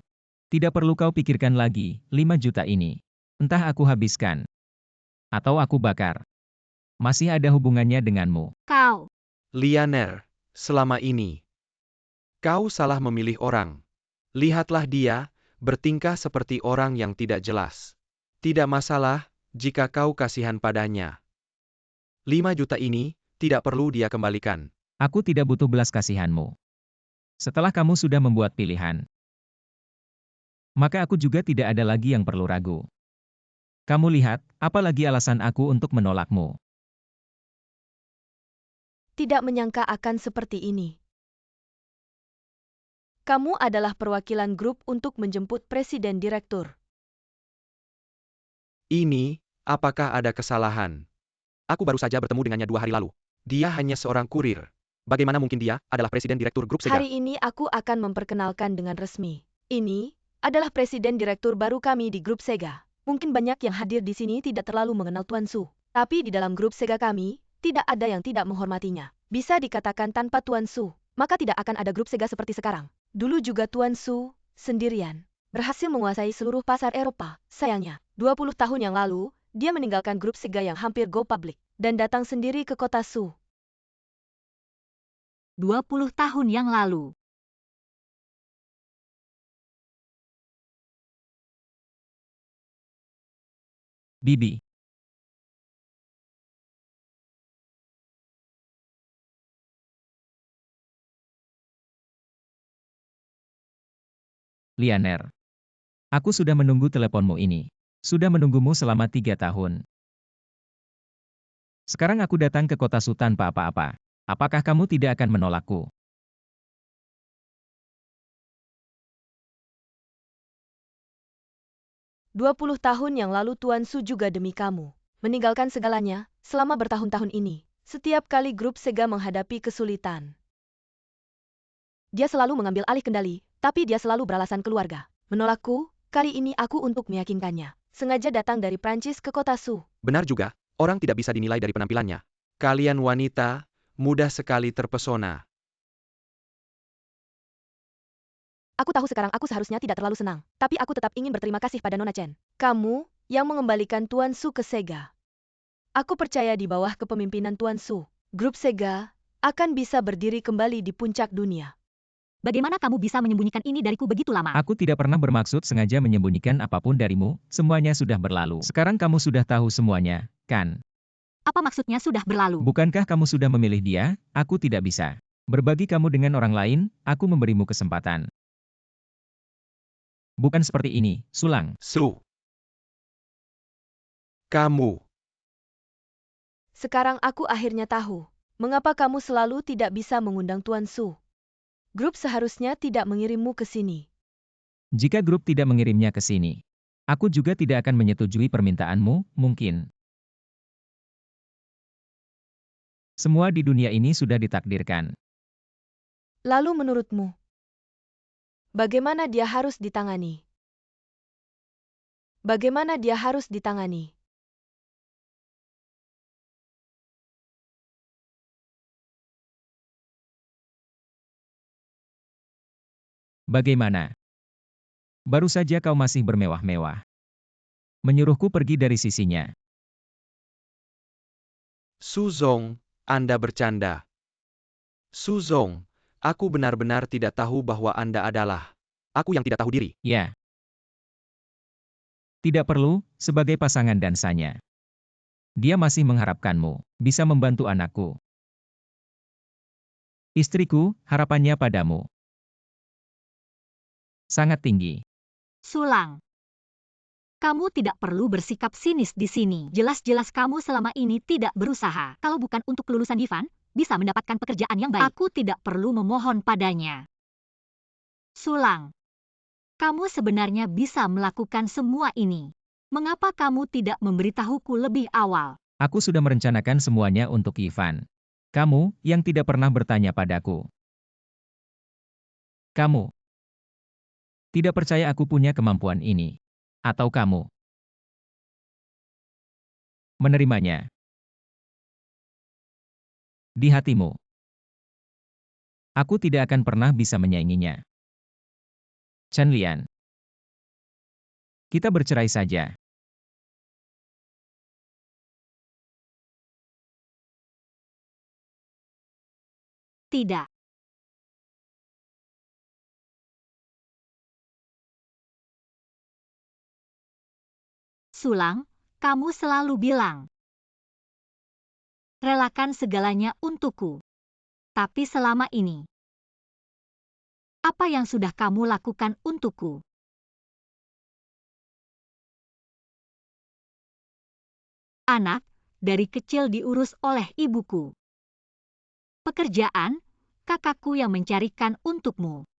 S2: Tidak perlu kau pikirkan lagi, 5 juta ini. Entah aku habiskan. Atau aku bakar. Masih ada hubungannya denganmu.
S4: Kau.
S1: Lianer, selama ini, kau salah memilih orang. Lihatlah dia, bertingkah seperti orang yang tidak jelas. Tidak masalah, jika kau kasihan padanya. 5 juta ini, tidak perlu dia kembalikan.
S2: Aku tidak butuh belas kasihanmu. Setelah kamu sudah membuat pilihan, Maka aku juga tidak ada lagi yang perlu ragu. Kamu lihat, apalagi alasan aku untuk menolakmu.
S3: Tidak menyangka akan seperti ini. Kamu adalah perwakilan grup untuk menjemput Presiden Direktur.
S1: Ini, apakah ada kesalahan? Aku baru saja bertemu dengannya 2 hari lalu. Dia hanya seorang kurir. Bagaimana mungkin dia adalah Presiden Direktur Grup Sega?
S3: Hari ini aku akan memperkenalkan dengan resmi. Ini adalah Presiden Direktur baru kami di Grup Sega. Mungkin banyak yang hadir di sini tidak terlalu mengenal Tuan Su. Tapi di dalam Grup Sega kami, tidak ada yang tidak menghormatinya. Bisa dikatakan tanpa Tuan Su, maka tidak akan ada Grup Sega seperti sekarang. Dulu juga Tuan Su, sendirian, berhasil menguasai seluruh pasar Eropa. Sayangnya, 20 tahun yang lalu, dia meninggalkan Grup Sega yang hampir go public, dan datang sendiri ke kota Su.
S4: 20 tahun yang lalu.
S2: Bibi. Lianer. Aku sudah menunggu teleponmu ini. Sudah menunggumu selama 3 tahun. Sekarang aku datang ke kota Su tanpa apa-apa. Apakah kamu tidak akan menolakku?
S3: "20 tahun yang lalu Tuan Su juga demi kamu. Meninggalkan segalanya, selama bertahun-tahun ini. Setiap kali grup Sega menghadapi kesulitan. Dia selalu mengambil alih kendali, tapi dia selalu beralasan keluarga. Menolakku, kali ini aku untuk meyakinkannya. Sengaja datang dari Prancis ke kota Su.
S1: Benar juga, orang tidak bisa dinilai dari penampilannya. Kalian wanita, mudah sekali terpesona.
S3: Aku tahu sekarang aku seharusnya tidak terlalu senang, tapi aku tetap ingin berterima kasih pada Nona Chen. Kamu, yang mengembalikan Tuan Su ke Sega. Aku percaya di bawah kepemimpinan Tuan Su, grup Sega akan bisa berdiri kembali di puncak dunia.
S4: Bagaimana kamu bisa menyembunyikan ini dariku begitu lama?
S2: Aku tidak pernah bermaksud sengaja menyembunyikan apapun darimu, semuanya sudah berlalu. Sekarang kamu sudah tahu semuanya, kan?
S4: Apa maksudnya sudah berlalu?
S2: Bukankah kamu sudah memilih dia? Aku tidak bisa. Berbagi kamu dengan orang lain, aku memberimu kesempatan. Bukan seperti ini, Sulang.
S1: Su. Kamu.
S3: Sekarang aku akhirnya tahu, mengapa kamu selalu tidak bisa mengundang Tuan Su. Grup seharusnya tidak mengirimmu ke sini.
S2: Jika grup tidak mengirimnya ke sini, aku juga tidak akan menyetujui permintaanmu, mungkin. Semua di dunia ini sudah ditakdirkan.
S3: Lalu menurutmu, bagaimana dia harus ditangani? Bagaimana dia harus ditangani?
S2: Bagaimana? Baru saja kau masih bermewah-mewah. Menyuruhku pergi dari sisinya.
S1: Su Zong, Anda bercanda. Su Zong, aku benar-benar tidak tahu bahwa Anda adalah. Aku yang tidak tahu diri.
S2: Ya. Tidak perlu, sebagai pasangan dansanya. Dia masih mengharapkanmu, bisa membantu anakku. Istriku, harapannya padamu sangat tinggi.
S4: Sulang. Kamu tidak perlu bersikap sinis di sini. Jelas-jelas kamu selama ini tidak berusaha. Kalau bukan untuk kelulusan Divan, bisa mendapatkan pekerjaan yang baik. Aku tidak perlu memohon padanya. Sulang. Kamu sebenarnya bisa melakukan semua ini. Mengapa kamu tidak memberitahuku lebih awal?
S2: Aku sudah merencanakan semuanya untuk Ivan. Kamu, yang tidak pernah bertanya padaku. Kamu tidak percaya aku punya kemampuan ini. Atau kamu menerimanya di hatimu. Aku tidak akan pernah bisa menyainginya. Chen Lian. Kita bercerai saja.
S4: Tidak. Sulang, kamu selalu bilang, relakan segalanya untukku. Tapi selama ini, apa yang sudah kamu lakukan untukku? anak, dari kecil diurus oleh ibuku. Pekerjaan, kakakku yang mencarikan untukmu.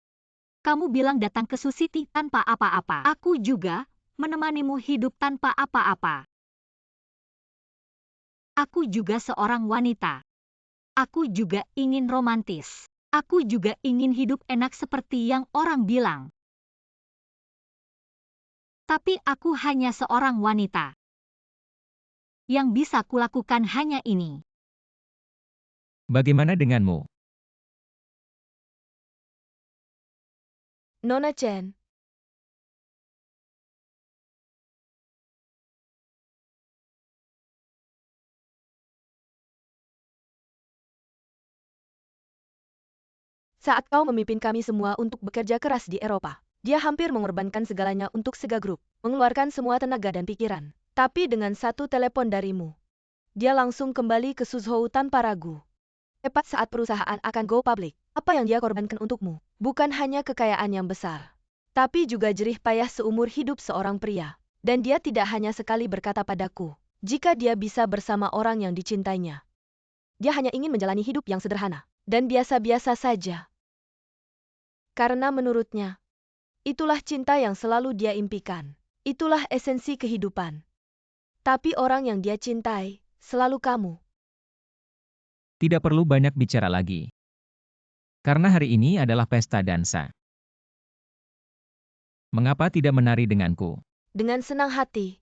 S4: Kamu bilang datang ke Sioux City tanpa apa-apa. Aku juga menemanimu hidup tanpa apa-apa. Aku juga seorang wanita. Aku juga ingin romantis. Aku juga ingin hidup enak seperti yang orang bilang. Tapi aku hanya seorang wanita. Yang bisa kulakukan hanya ini.
S2: Bagaimana denganmu?
S3: Nona Chen, saat kau memimpin kami semua untuk bekerja keras di Eropa, dia hampir mengorbankan segalanya untuk Sega Group, mengeluarkan semua tenaga dan pikiran. Tapi dengan satu telepon darimu, dia langsung kembali ke Suzhou tanpa ragu. Tepat saat perusahaan akan go public, apa yang dia korbankan untukmu? Bukan hanya kekayaan yang besar, tapi juga jerih payah seumur hidup seorang pria. Dan dia tidak hanya sekali berkata padaku, jika dia bisa bersama orang yang dicintainya. Dia hanya ingin menjalani hidup yang sederhana dan biasa-biasa saja. Karena menurutnya, itulah cinta yang selalu dia impikan. Itulah esensi kehidupan. Tapi orang yang dia cintai, selalu kamu.
S2: Tidak perlu banyak bicara lagi. Karena hari ini adalah pesta dansa. Mengapa tidak menari denganku?
S3: Dengan senang hati.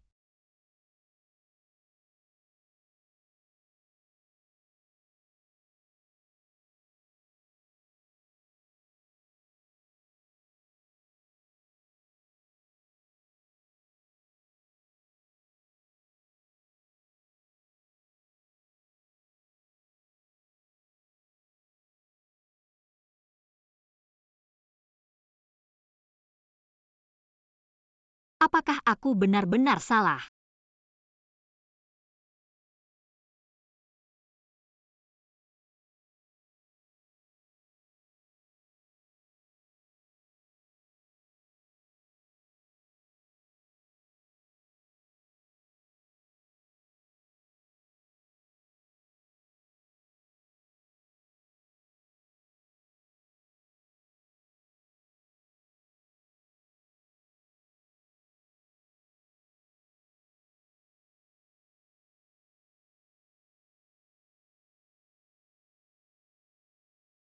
S4: Apakah aku benar-benar salah?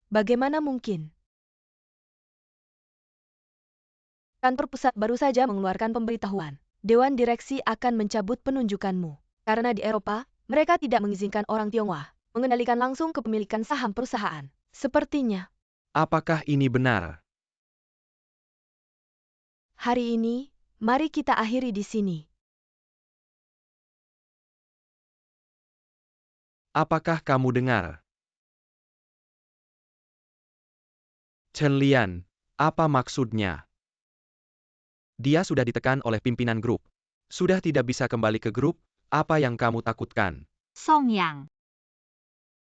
S3: Bagaimana mungkin? Kantor pusat baru saja mengeluarkan pemberitahuan. Dewan direksi akan mencabut penunjukanmu. Karena di Eropa, mereka tidak mengizinkan orang Tionghoa mengendalikan langsung kepemilikan saham perusahaan. Sepertinya,
S1: Apakah ini benar?
S3: hari ini, mari kita akhiri di sini.
S1: Apakah kamu dengar? Chen Lian, apa maksudnya? Dia sudah ditekan oleh pimpinan grup. Sudah tidak bisa kembali ke grup, apa yang kamu takutkan?
S4: Song Yang.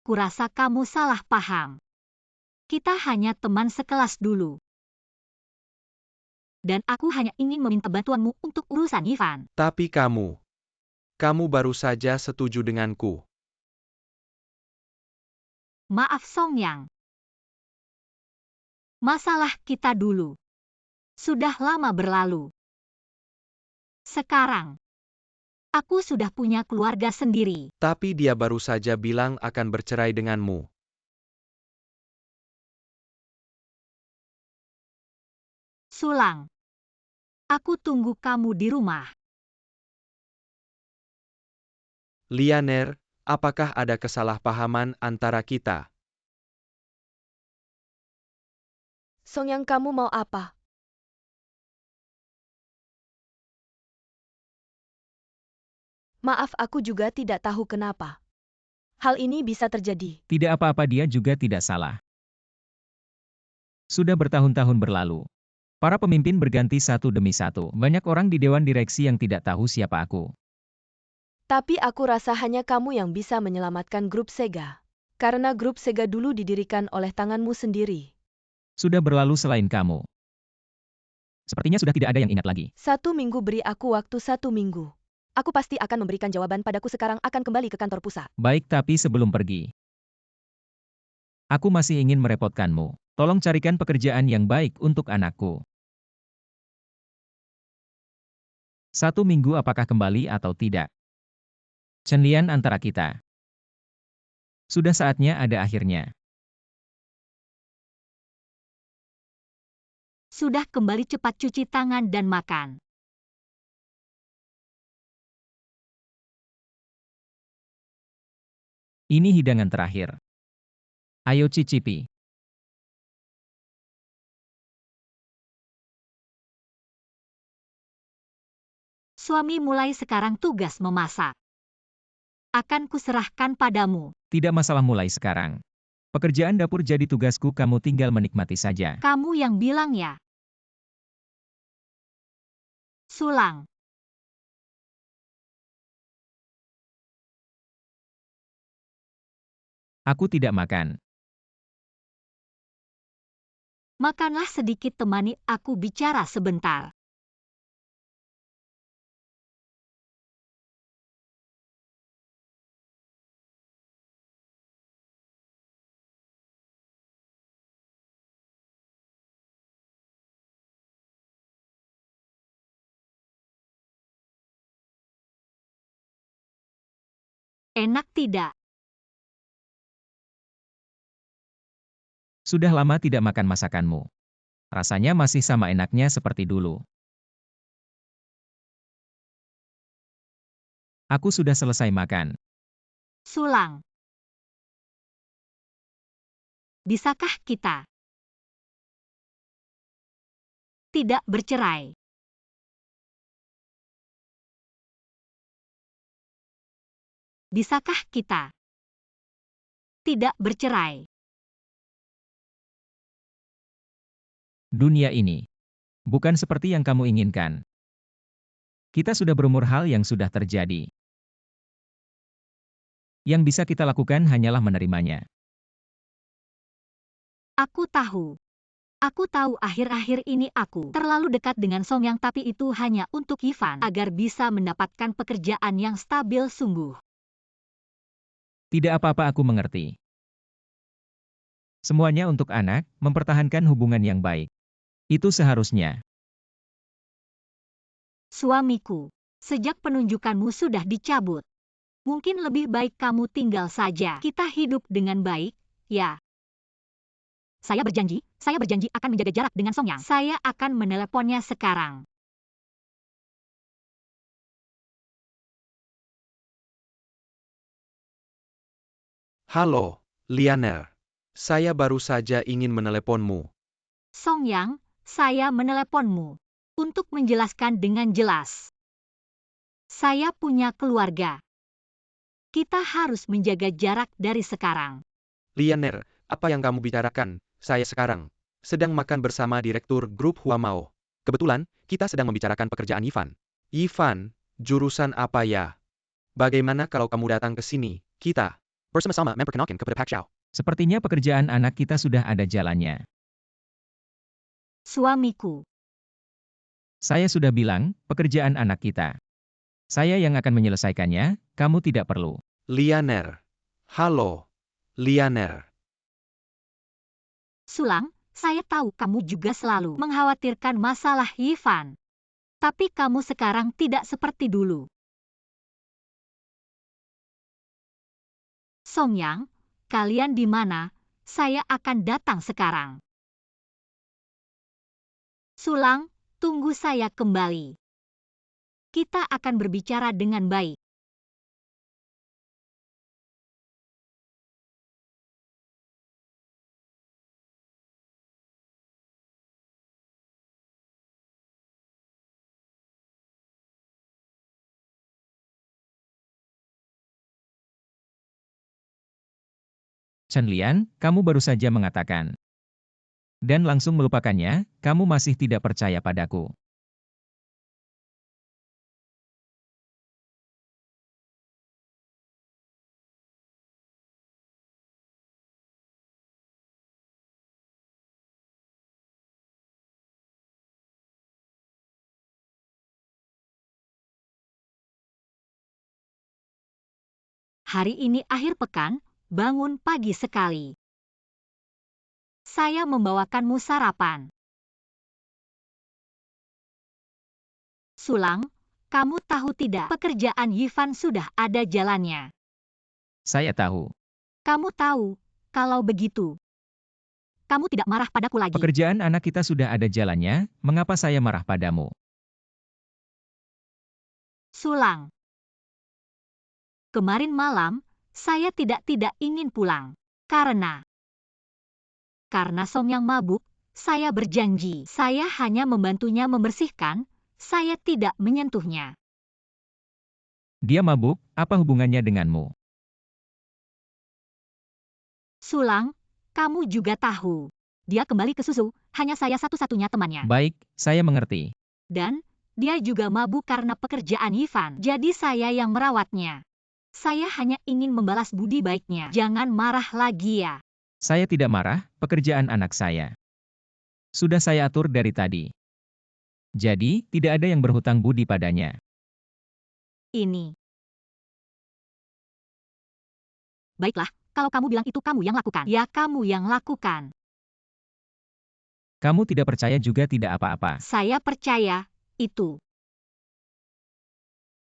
S4: Kurasa kamu salah paham. Kita hanya teman sekelas dulu. Dan aku hanya ingin meminta bantuanmu untuk urusan Ivan.
S1: Tapi kamu baru saja setuju denganku.
S4: Maaf Song Yang. Masalah kita dulu. Sudah lama berlalu. Sekarang, aku sudah punya keluarga sendiri.
S1: Tapi dia baru saja bilang akan bercerai denganmu.
S4: Sulang. Aku tunggu kamu di rumah.
S1: Lianer, apakah ada kesalahpahaman antara kita?
S3: Song Yang, kamu mau apa? Maaf, aku juga tidak tahu kenapa hal ini bisa terjadi.
S2: Tidak apa-apa, dia juga tidak salah. Sudah bertahun-tahun berlalu. Para pemimpin berganti satu demi satu. Banyak orang di dewan direksi yang tidak tahu siapa aku.
S3: Tapi aku rasa hanya kamu yang bisa menyelamatkan grup Sega. Karena grup Sega dulu didirikan oleh tanganmu sendiri.
S2: Sudah berlalu selain kamu. Sepertinya sudah tidak ada yang ingat lagi.
S3: 1 minggu, beri aku waktu 1 minggu. Aku pasti akan memberikan jawaban padaku sekarang akan kembali ke kantor pusat.
S2: Baik, tapi sebelum pergi, aku masih ingin merepotkanmu. Tolong carikan pekerjaan yang baik untuk anakku. 1 minggu apakah kembali atau tidak? Chen Lian antara kita. Sudah saatnya ada akhirnya.
S4: Sudah kembali cepat cuci tangan dan makan.
S2: Ini hidangan terakhir. Ayo cicipi.
S4: Suami mulai sekarang tugas memasak. Akan kuserahkan padamu.
S2: Tidak masalah mulai sekarang. Pekerjaan dapur jadi tugasku, kamu tinggal menikmati saja.
S4: Kamu yang bilang ya. Sulang.
S2: Aku tidak makan.
S4: Makanlah sedikit, temani aku bicara sebentar. Enak tidak?
S2: Sudah lama tidak makan masakanmu. Rasanya masih sama enaknya seperti dulu. Aku sudah selesai makan.
S4: Sulang. Bisakah kita tidak bercerai? Bisakah kita tidak bercerai?
S2: Dunia ini bukan seperti yang kamu inginkan. Kita sudah berumur, hal yang sudah terjadi. Yang bisa kita lakukan hanyalah menerimanya.
S4: Aku tahu. Aku tahu akhir-akhir ini aku terlalu dekat dengan Song Yang, tapi itu hanya untuk Ivan agar bisa mendapatkan pekerjaan yang stabil sungguh.
S2: Tidak apa-apa, aku mengerti. Semuanya untuk anak, mempertahankan hubungan yang baik. Itu seharusnya.
S4: Suamiku, sejak penunjukanmu sudah dicabut. Mungkin lebih baik kamu tinggal saja. Kita hidup dengan baik, ya. Saya berjanji akan menjaga jarak dengan Song Yang. Saya akan meneleponnya sekarang.
S1: Halo, Lianer. Saya baru saja ingin meneleponmu.
S4: Song Yang, saya meneleponmu untuk menjelaskan dengan jelas. Saya punya keluarga. Kita harus menjaga jarak dari sekarang.
S1: Lianer, apa yang kamu bicarakan? Saya sekarang sedang makan bersama Direktur Grup Huamao. Kebetulan, kita sedang membicarakan pekerjaan Ivan. Ivan, jurusan apa ya? Bagaimana kalau kamu datang ke sini? Kita bersama-sama memperkenalkan kepada Pak Xiao.
S2: Sepertinya pekerjaan anak kita sudah ada jalannya.
S4: Suamiku,
S2: Saya sudah bilang, pekerjaan anak kita. Saya yang akan menyelesaikannya, kamu tidak perlu.
S1: Lianer. Halo, Lianer.
S4: Sulang, saya tahu kamu juga selalu mengkhawatirkan masalah Ivan. Tapi kamu sekarang tidak seperti dulu. Song Yang, kalian di mana? Saya akan datang sekarang. Sulang, tunggu saya kembali. Kita akan berbicara dengan baik.
S2: Chen Lian, kamu baru saja mengatakan. Dan langsung melupakannya, kamu masih tidak percaya padaku.
S4: Hari ini akhir pekan, bangun pagi sekali. Saya membawakanmu sarapan. Sulang, kamu tahu tidak, pekerjaan Yifan sudah ada jalannya.
S2: Saya tahu.
S4: Kamu tahu, kalau begitu, kamu tidak marah padaku lagi.
S2: Pekerjaan anak kita sudah ada jalannya, mengapa saya marah padamu?
S4: Sulang. Kemarin malam, saya tidak ingin pulang. Karena Song yang mabuk, saya berjanji. Saya hanya membantunya membersihkan, saya tidak menyentuhnya.
S2: Dia mabuk, apa hubungannya denganmu?
S4: Sulang, kamu juga tahu. Dia kembali ke susu, hanya saya satu-satunya temannya.
S2: Baik, saya mengerti.
S4: Dan, dia juga mabuk karena pekerjaan Yifan. Jadi saya yang merawatnya. Saya hanya ingin membalas budi baiknya. Jangan marah lagi ya.
S2: Saya tidak marah, pekerjaan anak saya. Sudah saya atur dari tadi. Jadi, tidak ada yang berhutang budi padanya.
S4: Ini. Baiklah, kalau kamu bilang itu kamu yang lakukan. Ya, kamu yang lakukan.
S2: Kamu tidak percaya juga tidak apa-apa.
S4: Saya percaya, itu.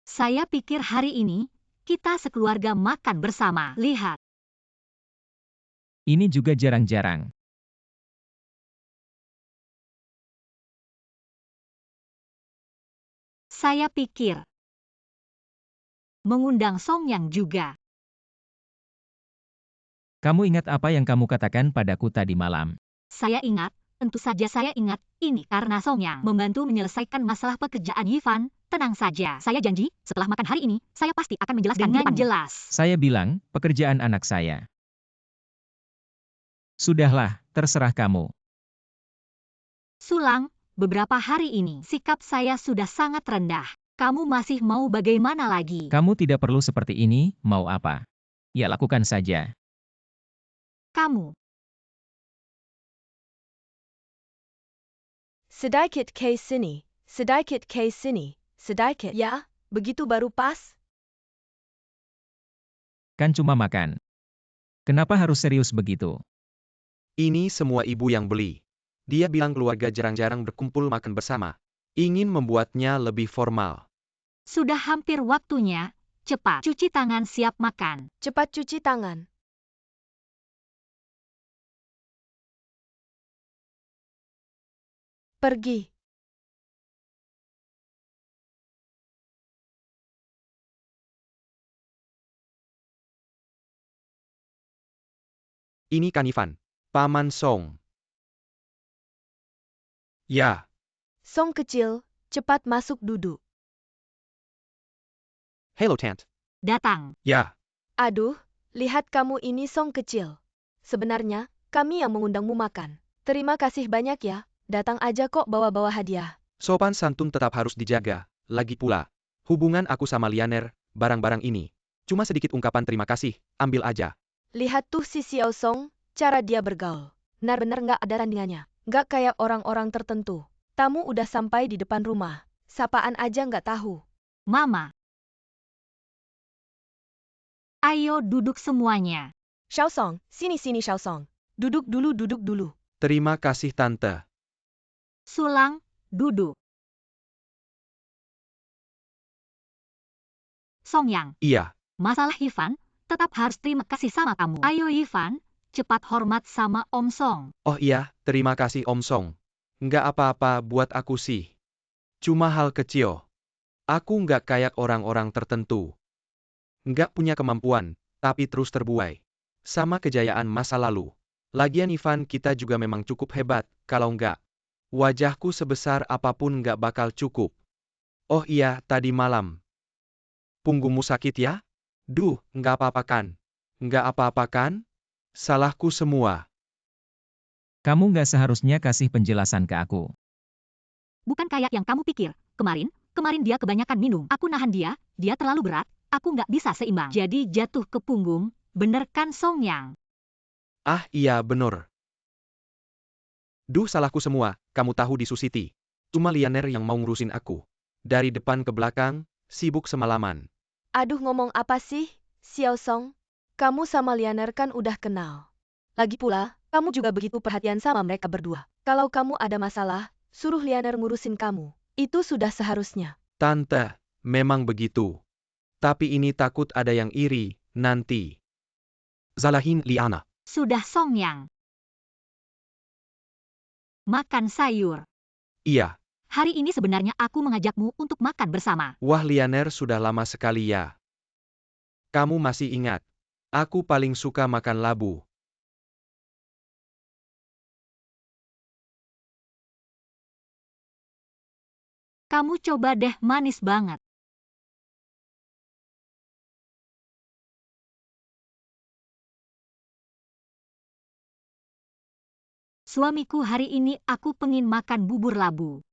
S4: Saya pikir hari ini, kita sekeluarga makan bersama. Lihat.
S2: Ini juga jarang-jarang.
S4: Saya pikir. Mengundang Song Yang juga.
S2: Kamu ingat apa yang kamu katakan padaku tadi malam?
S4: Saya ingat, tentu saja saya ingat, ini karena Song Yang membantu menyelesaikan masalah pekerjaan Yifan. Tenang saja, saya janji, setelah makan hari ini, saya pasti akan menjelaskan dengan jelas.
S2: Saya bilang, pekerjaan anak saya. Sudahlah, terserah kamu.
S4: Sulang, beberapa hari ini, sikap saya sudah sangat rendah. Kamu masih mau bagaimana lagi?
S2: Kamu tidak perlu seperti ini, mau apa? Ya lakukan saja.
S4: Kamu.
S3: Sedikit ke sini, sedikit ke sini, sedikit. Ya, begitu baru pas.
S2: Kan cuma makan. Kenapa harus serius begitu?
S1: Ini semua ibu yang beli. Dia bilang keluarga jarang-jarang berkumpul makan bersama. Ingin membuatnya lebih formal.
S4: Sudah hampir waktunya, cepat cuci tangan siap makan.
S3: Cepat cuci tangan. Pergi.
S1: Ini kan Ivan, Paman Song. Ya,
S3: Song kecil, cepat masuk duduk.
S1: hello Tant.
S4: Datang.
S1: Ya,
S3: Aduh, lihat kamu ini Song kecil. Sebenarnya, kami yang mengundangmu makan. Terima kasih banyak ya, datang aja kok bawa-bawa hadiah.
S1: sopan santun tetap harus dijaga. Lagi pula, hubungan aku sama Lianer, barang-barang ini. Cuma sedikit ungkapan terima kasih, ambil aja.
S3: Lihat tuh si Xiao Song, cara dia bergaul. Benar-benar nggak ada tandingannya. Nggak kayak orang-orang tertentu. Tamu udah sampai di depan rumah. Sapaan aja nggak tahu.
S4: Mama. Ayo duduk semuanya.
S3: Xiao Song, sini-sini Xiao Song. Duduk dulu, duduk dulu.
S1: Terima kasih Tante.
S4: Sulang, duduk. Song Yang.
S1: Iya,
S4: Masalah Yifan, tetap harus terima kasih sama kamu. Ayo Yifan, cepat hormat sama Om Song.
S1: oh iya, terima kasih Om Song. Nggak apa-apa buat aku sih. Cuma hal kecil. Aku nggak kayak orang-orang tertentu. Nggak punya kemampuan, tapi terus terbuai. Sama kejayaan masa lalu. Lagian Ivan kita juga memang cukup hebat, kalau nggak. Wajahku sebesar apapun nggak bakal cukup. Oh iya, tadi malam. Punggungmu sakit ya? Duh, nggak apa-apa kan? Nggak apa-apa kan? Salahku semua.
S2: Kamu nggak seharusnya kasih penjelasan ke aku.
S4: Bukan kayak yang kamu pikir. Kemarin dia kebanyakan minum. Aku nahan dia terlalu berat, aku nggak bisa seimbang. Jadi jatuh ke punggung, bener kan Song Yang?
S1: Ah iya bener. Duh salahku semua, kamu tahu di Susiti. Cuma Lianer yang mau ngurusin aku. Dari depan ke belakang, sibuk semalaman.
S3: Aduh ngomong apa sih? Xiao Song, kamu sama Lianer kan udah kenal. Lagi pula, kamu juga begitu perhatian sama mereka berdua. Kalau kamu ada masalah, suruh Lianer ngurusin kamu. Itu sudah seharusnya.
S1: Tante, memang begitu. Tapi ini takut ada yang iri, nanti. Zalahin Liana.
S4: Sudah Song Yang. Makan sayur.
S1: Iya.
S4: Hari ini sebenarnya aku mengajakmu untuk makan bersama.
S1: Wah, Lianer sudah lama sekali ya. Kamu masih ingat? Aku paling suka makan labu.
S4: Kamu coba deh, manis banget. Suamiku, hari ini aku pengen makan bubur labu.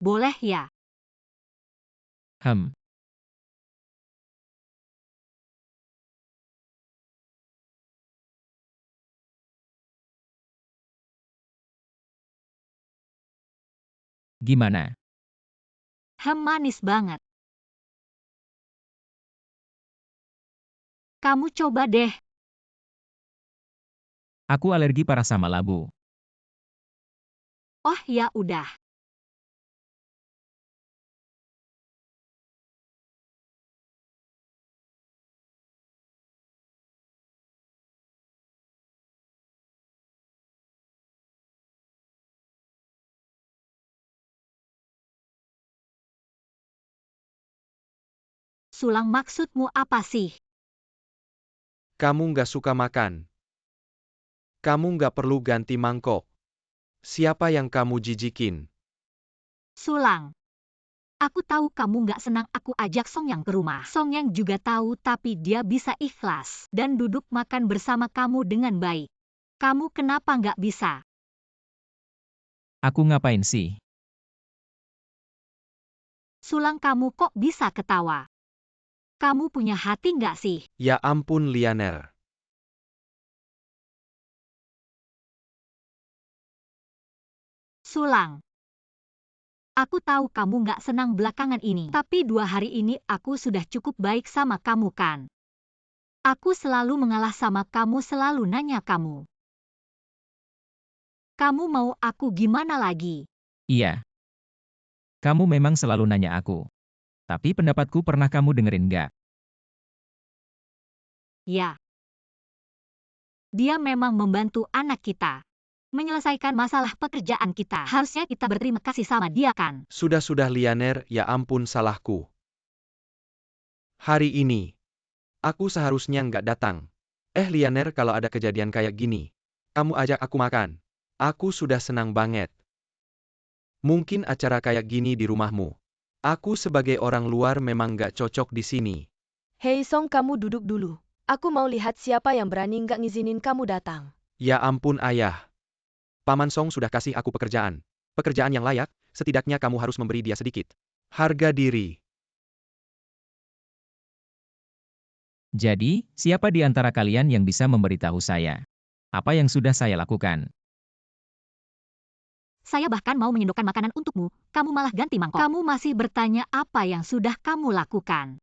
S4: Boleh ya?
S2: Hem. Gimana?
S4: Manis banget. Kamu coba deh.
S2: Aku alergi parah sama labu.
S4: Oh ya udah. Sulang, maksudmu apa sih?
S1: Kamu nggak suka makan. Kamu nggak perlu ganti mangkok. Siapa yang kamu jijikin?
S4: Sulang. Aku tahu kamu nggak senang aku ajak Song Yang ke rumah. Song Yang juga tahu, tapi dia bisa ikhlas dan duduk makan bersama kamu dengan baik. Kamu kenapa nggak bisa?
S2: Aku ngapain sih?
S4: Sulang, kamu kok bisa ketawa? Kamu punya hati nggak sih?
S1: Ya ampun, Lianer.
S4: Sulang. Aku tahu kamu nggak senang belakangan ini, tapi 2 hari ini aku sudah cukup baik sama kamu kan? Aku selalu mengalah sama kamu, selalu nanya kamu. Kamu mau aku gimana lagi?
S2: Iya. Kamu memang selalu nanya aku. Tapi pendapatku pernah kamu dengerin nggak?
S4: Ya. Dia memang membantu anak kita menyelesaikan masalah pekerjaan kita. Harusnya kita berterima kasih sama dia kan?
S1: Sudah Lianer, ya ampun salahku. Hari ini, aku seharusnya nggak datang. Lianer, kalau ada kejadian kayak gini, kamu ajak aku makan. Aku sudah senang banget. Mungkin acara kayak gini di rumahmu. Aku sebagai orang luar memang nggak cocok di sini.
S3: Hei Song, kamu duduk dulu. Aku mau lihat siapa yang berani nggak ngizinin kamu datang.
S1: Ya ampun ayah. Paman Song sudah kasih aku pekerjaan. Pekerjaan yang layak, setidaknya kamu harus memberi dia sedikit harga diri.
S2: Jadi, siapa di antara kalian yang bisa memberitahu saya? Apa yang sudah saya lakukan?
S4: Saya bahkan mau menyendokkan makanan untukmu, kamu malah ganti mangkok. Kamu masih bertanya apa yang sudah kamu lakukan.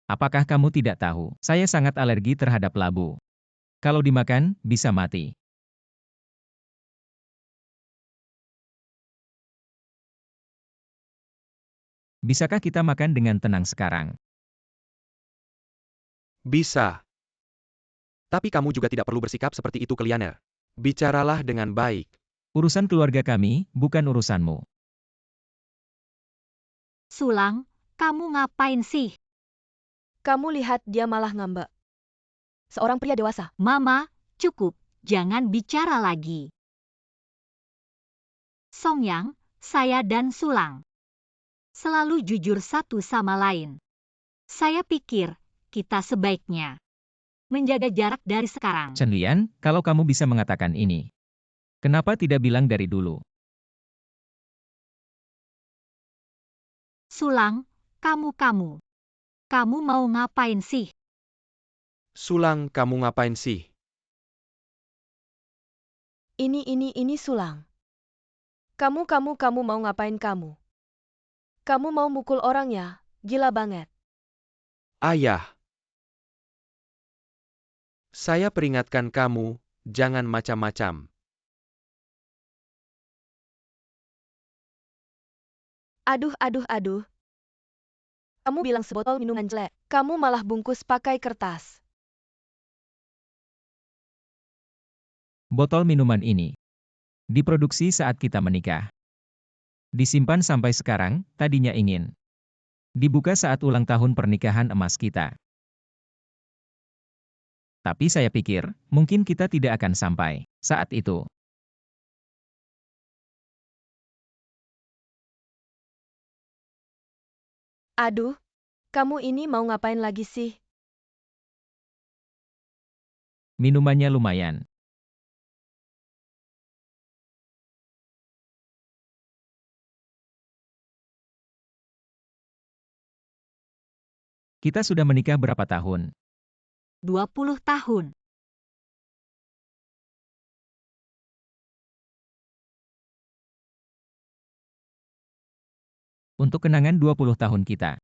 S2: Apakah kamu tidak tahu? Saya sangat alergi terhadap labu. Kalau dimakan, bisa mati. Bisakah kita makan dengan tenang sekarang?
S1: Bisa. Tapi kamu juga tidak perlu bersikap seperti itu ke Lianer. Bicaralah dengan baik.
S2: Urusan keluarga kami, bukan urusanmu.
S4: Sulang, kamu ngapain sih?
S3: Kamu lihat dia malah ngambek. Seorang pria dewasa.
S4: Mama, cukup, jangan bicara lagi. Song Yang, saya dan Sulang selalu jujur satu sama lain. Saya pikir kita sebaiknya menjaga jarak dari sekarang.
S2: Chen Lian, kalau kamu bisa mengatakan ini, kenapa tidak bilang dari dulu?
S4: Sulang, kamu mau ngapain sih?
S1: Sulang, kamu ngapain sih?
S3: Ini Sulang. Kamu mau ngapain kamu? Kamu mau mukul orang ya? Gila banget.
S1: Ayah, saya peringatkan kamu, jangan macam-macam.
S3: Aduh, aduh, aduh. Kamu bilang sebotol minuman jelek. Kamu malah bungkus pakai kertas.
S2: Botol minuman ini diproduksi saat kita menikah. Disimpan sampai sekarang, tadinya ingin dibuka saat ulang tahun pernikahan emas kita. Tapi saya pikir, mungkin kita tidak akan sampai saat itu.
S3: Aduh, kamu ini mau ngapain lagi sih?
S2: Minumannya lumayan. Kita sudah menikah berapa tahun?
S4: 20 tahun.
S2: Untuk kenangan 20 tahun kita.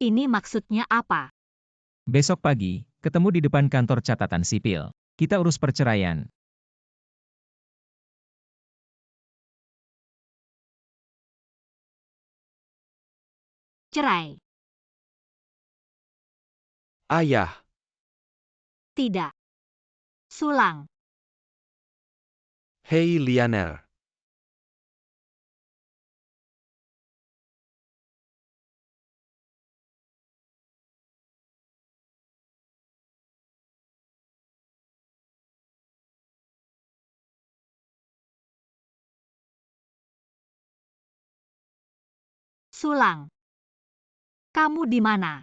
S4: Ini maksudnya apa?
S2: Besok pagi, ketemu di depan kantor catatan sipil. Kita urus perceraian.
S4: Cerai.
S1: Ayah,
S4: Tidak. Sulang.
S1: hei Lianer.
S4: Sulang. Kamu di mana?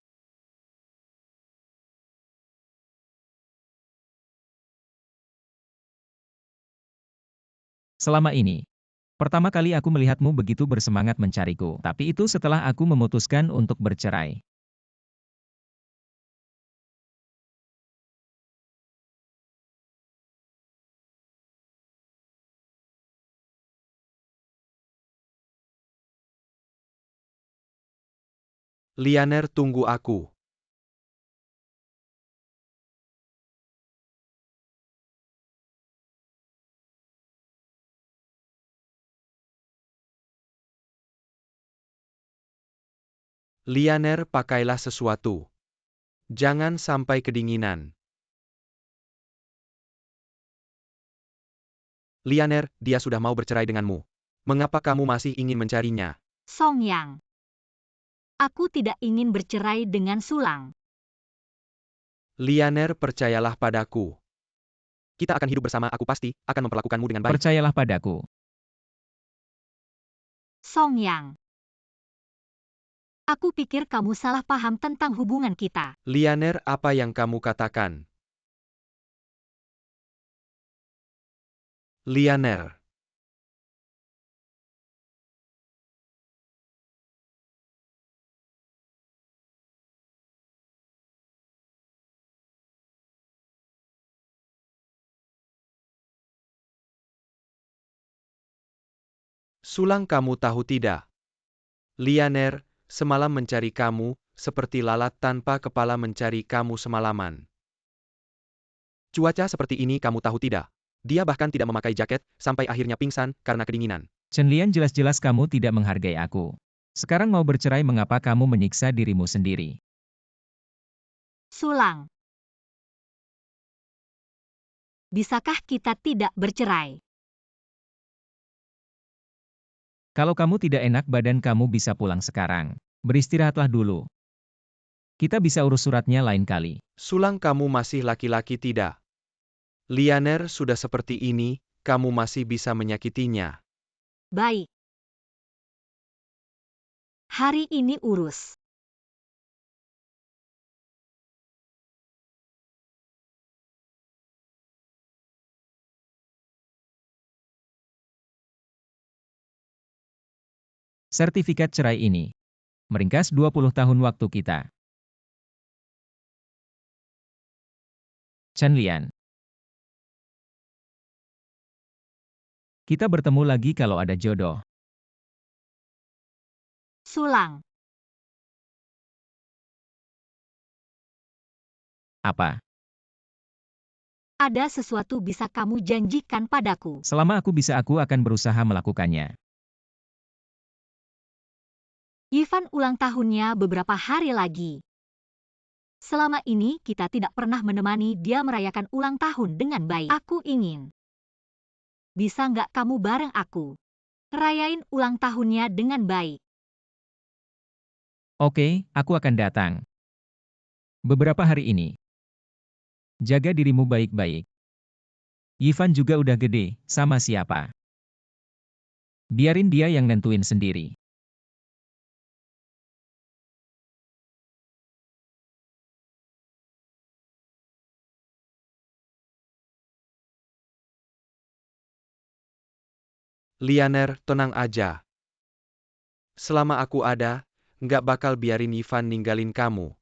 S2: Selama ini, pertama kali aku melihatmu begitu bersemangat mencariku. Tapi itu setelah aku memutuskan untuk bercerai.
S1: Lianer, tunggu aku. Lianer, pakailah sesuatu. Jangan sampai kedinginan. Lianer, dia sudah mau bercerai denganmu. Mengapa kamu masih ingin mencarinya?
S4: Song Yang. Aku tidak ingin bercerai dengan Sulang.
S1: Lianer, percayalah padaku. Kita akan hidup bersama, aku pasti akan memperlakukanmu dengan baik.
S2: Percayalah padaku.
S4: Song Yang. Aku pikir kamu salah paham tentang hubungan kita.
S1: Lianer, apa yang kamu katakan? Lianer. Sulang, kamu tahu tidak? Lianer, semalam mencari kamu, seperti lalat tanpa kepala mencari kamu semalaman. Cuaca seperti ini kamu tahu tidak? Dia bahkan tidak memakai jaket, sampai akhirnya pingsan, karena kedinginan.
S2: Chen Lian, jelas-jelas kamu tidak menghargai aku. Sekarang mau bercerai, mengapa kamu menyiksa dirimu sendiri?
S4: Sulang. Bisakah kita tidak bercerai?
S2: Kalau kamu tidak enak badan, kamu bisa pulang sekarang. Beristirahatlah dulu. Kita bisa urus suratnya lain kali.
S1: Sulang, kamu masih laki-laki tidak? Lianer sudah seperti ini, kamu masih bisa menyakitinya.
S4: Baik. Hari ini urus.
S2: Sertifikat cerai ini meringkas 20 tahun waktu kita. Chen Lian. Kita bertemu lagi kalau ada jodoh.
S4: Sulang,
S2: Apa?
S4: ada sesuatu bisa kamu janjikan padaku.
S2: Selama aku bisa, aku akan berusaha melakukannya.
S4: Ivan ulang tahunnya beberapa hari lagi. Selama ini kita tidak pernah menemani dia merayakan ulang tahun dengan baik. Aku ingin. Bisa nggak kamu bareng aku? Rayain ulang tahunnya dengan baik.
S2: Oke, aku akan datang. Beberapa hari ini. Jaga dirimu baik-baik. Ivan juga udah gede, sama siapa? Biarin dia yang nentuin sendiri.
S1: Lianer, tenang aja. Selama aku ada, nggak bakal biarin Ivan ninggalin kamu.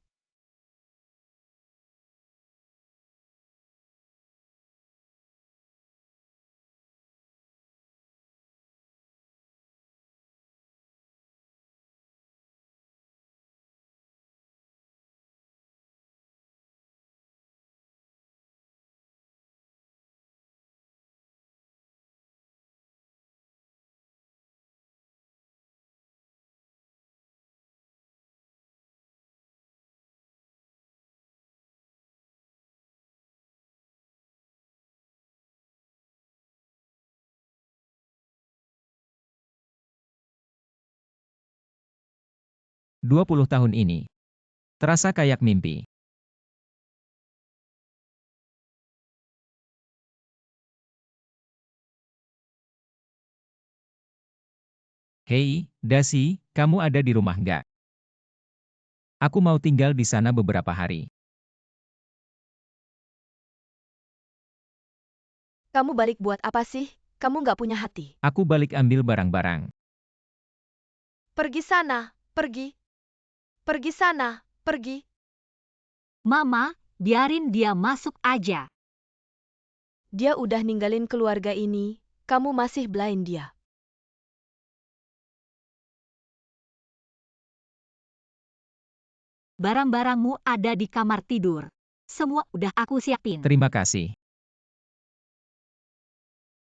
S2: Dua 20 tahun ini. Terasa kayak mimpi. Hei, Dasi, kamu ada di rumah nggak? Aku mau tinggal di sana beberapa hari.
S3: Kamu balik buat apa sih? Kamu nggak punya hati.
S2: Aku balik ambil barang-barang.
S3: Pergi sana, pergi. Pergi sana, pergi.
S4: Mama, biarin dia masuk aja.
S3: Dia udah ninggalin keluarga ini, kamu masih belain dia.
S4: Barang-barangmu ada di kamar tidur. Semua udah aku siapin.
S2: Terima kasih.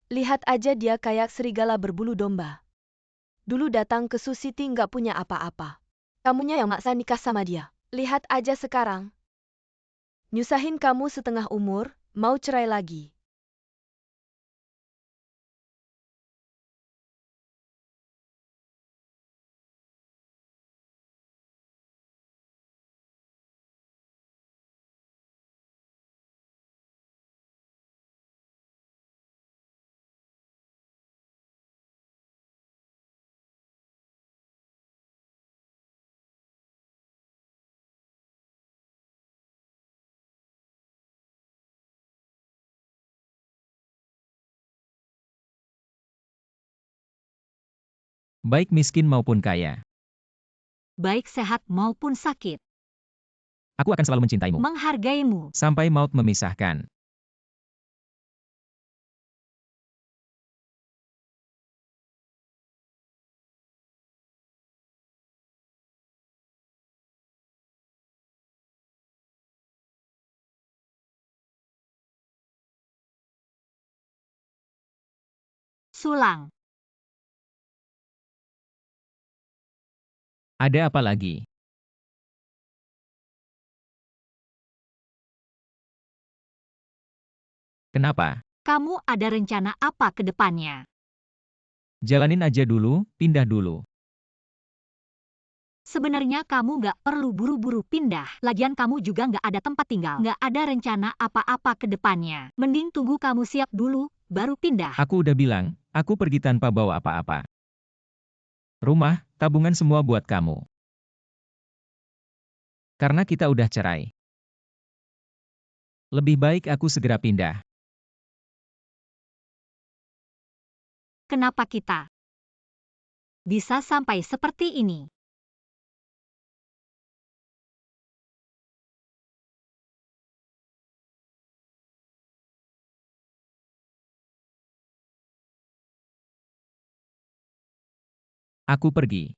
S3: Lihat aja dia kayak serigala berbulu domba. Dulu datang ke Susiti nggak punya apa-apa. Kamunya yang maksa nikah sama dia. Lihat aja sekarang. Nyusahin kamu setengah umur, mau cerai lagi.
S2: Baik miskin maupun kaya.
S4: Baik sehat maupun sakit.
S2: Aku akan selalu mencintaimu.
S4: Menghargaimu.
S2: Sampai maut memisahkan.
S4: Sulang.
S2: Ada apa lagi? Kenapa?
S4: Kamu ada rencana apa ke depannya?
S2: Jalanin aja dulu, pindah dulu.
S4: Sebenarnya kamu nggak perlu buru-buru pindah. Lagian kamu juga nggak ada tempat tinggal. Nggak ada rencana apa-apa ke depannya. Mending tunggu kamu siap dulu, baru pindah.
S2: Aku udah bilang, aku pergi tanpa bawa apa-apa. Rumah, tabungan semua buat kamu. Karena kita udah cerai. Lebih baik aku segera pindah.
S4: Kenapa kita bisa sampai seperti ini?
S2: Aku pergi.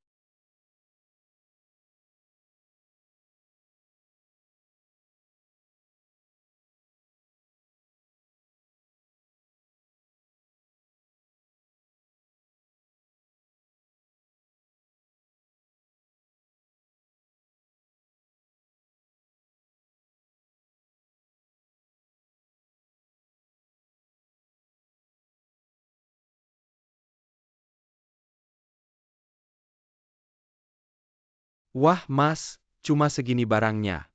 S1: Wah mas, cuma segini barangnya.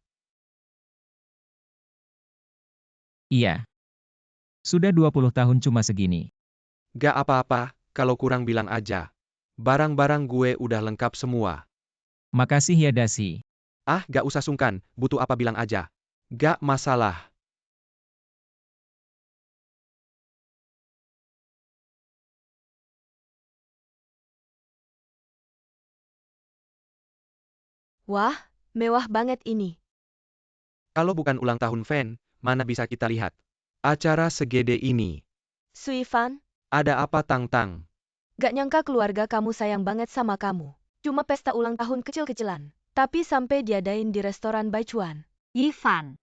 S2: Iya. Sudah 20 tahun cuma segini.
S1: Gak apa-apa, kalau kurang bilang aja. Barang-barang gue udah lengkap semua.
S2: Makasih ya Dasi.
S1: Ah, gak usah sungkan, butuh apa bilang aja. Gak masalah.
S3: Wah, mewah banget ini.
S1: Kalau bukan ulang tahun Fan, mana bisa kita lihat? Acara segede ini.
S3: Suifan,
S1: Ada apa Tang-Tang?
S3: gak nyangka keluarga kamu sayang banget sama kamu. Cuma pesta ulang tahun kecil-kecilan. Tapi sampai diadain di restoran Baichuan.
S4: Yifan,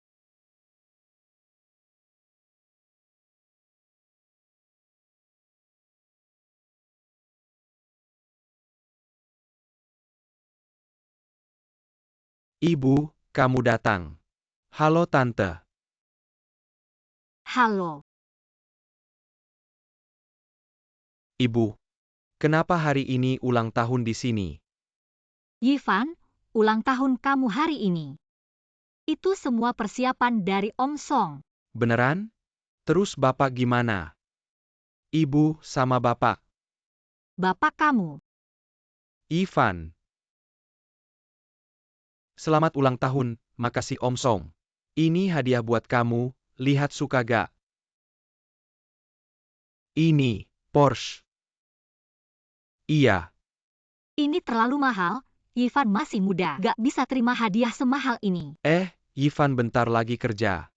S1: Ibu, kamu datang. Halo Tante.
S4: halo.
S1: Ibu, kenapa hari ini ulang tahun di sini?
S4: Yifan, ulang tahun kamu hari ini. Itu semua persiapan dari Om Song.
S1: Beneran? Terus Bapak gimana? Ibu sama Bapak.
S4: Bapak kamu.
S1: Ivan. Selamat ulang tahun, makasih Om Song. Ini hadiah buat kamu, lihat suka gak? Ini, Porsche. Iya,
S4: Ini terlalu mahal. Yifan masih muda, gak bisa terima hadiah semahal ini.
S1: Ivan bentar lagi kerja.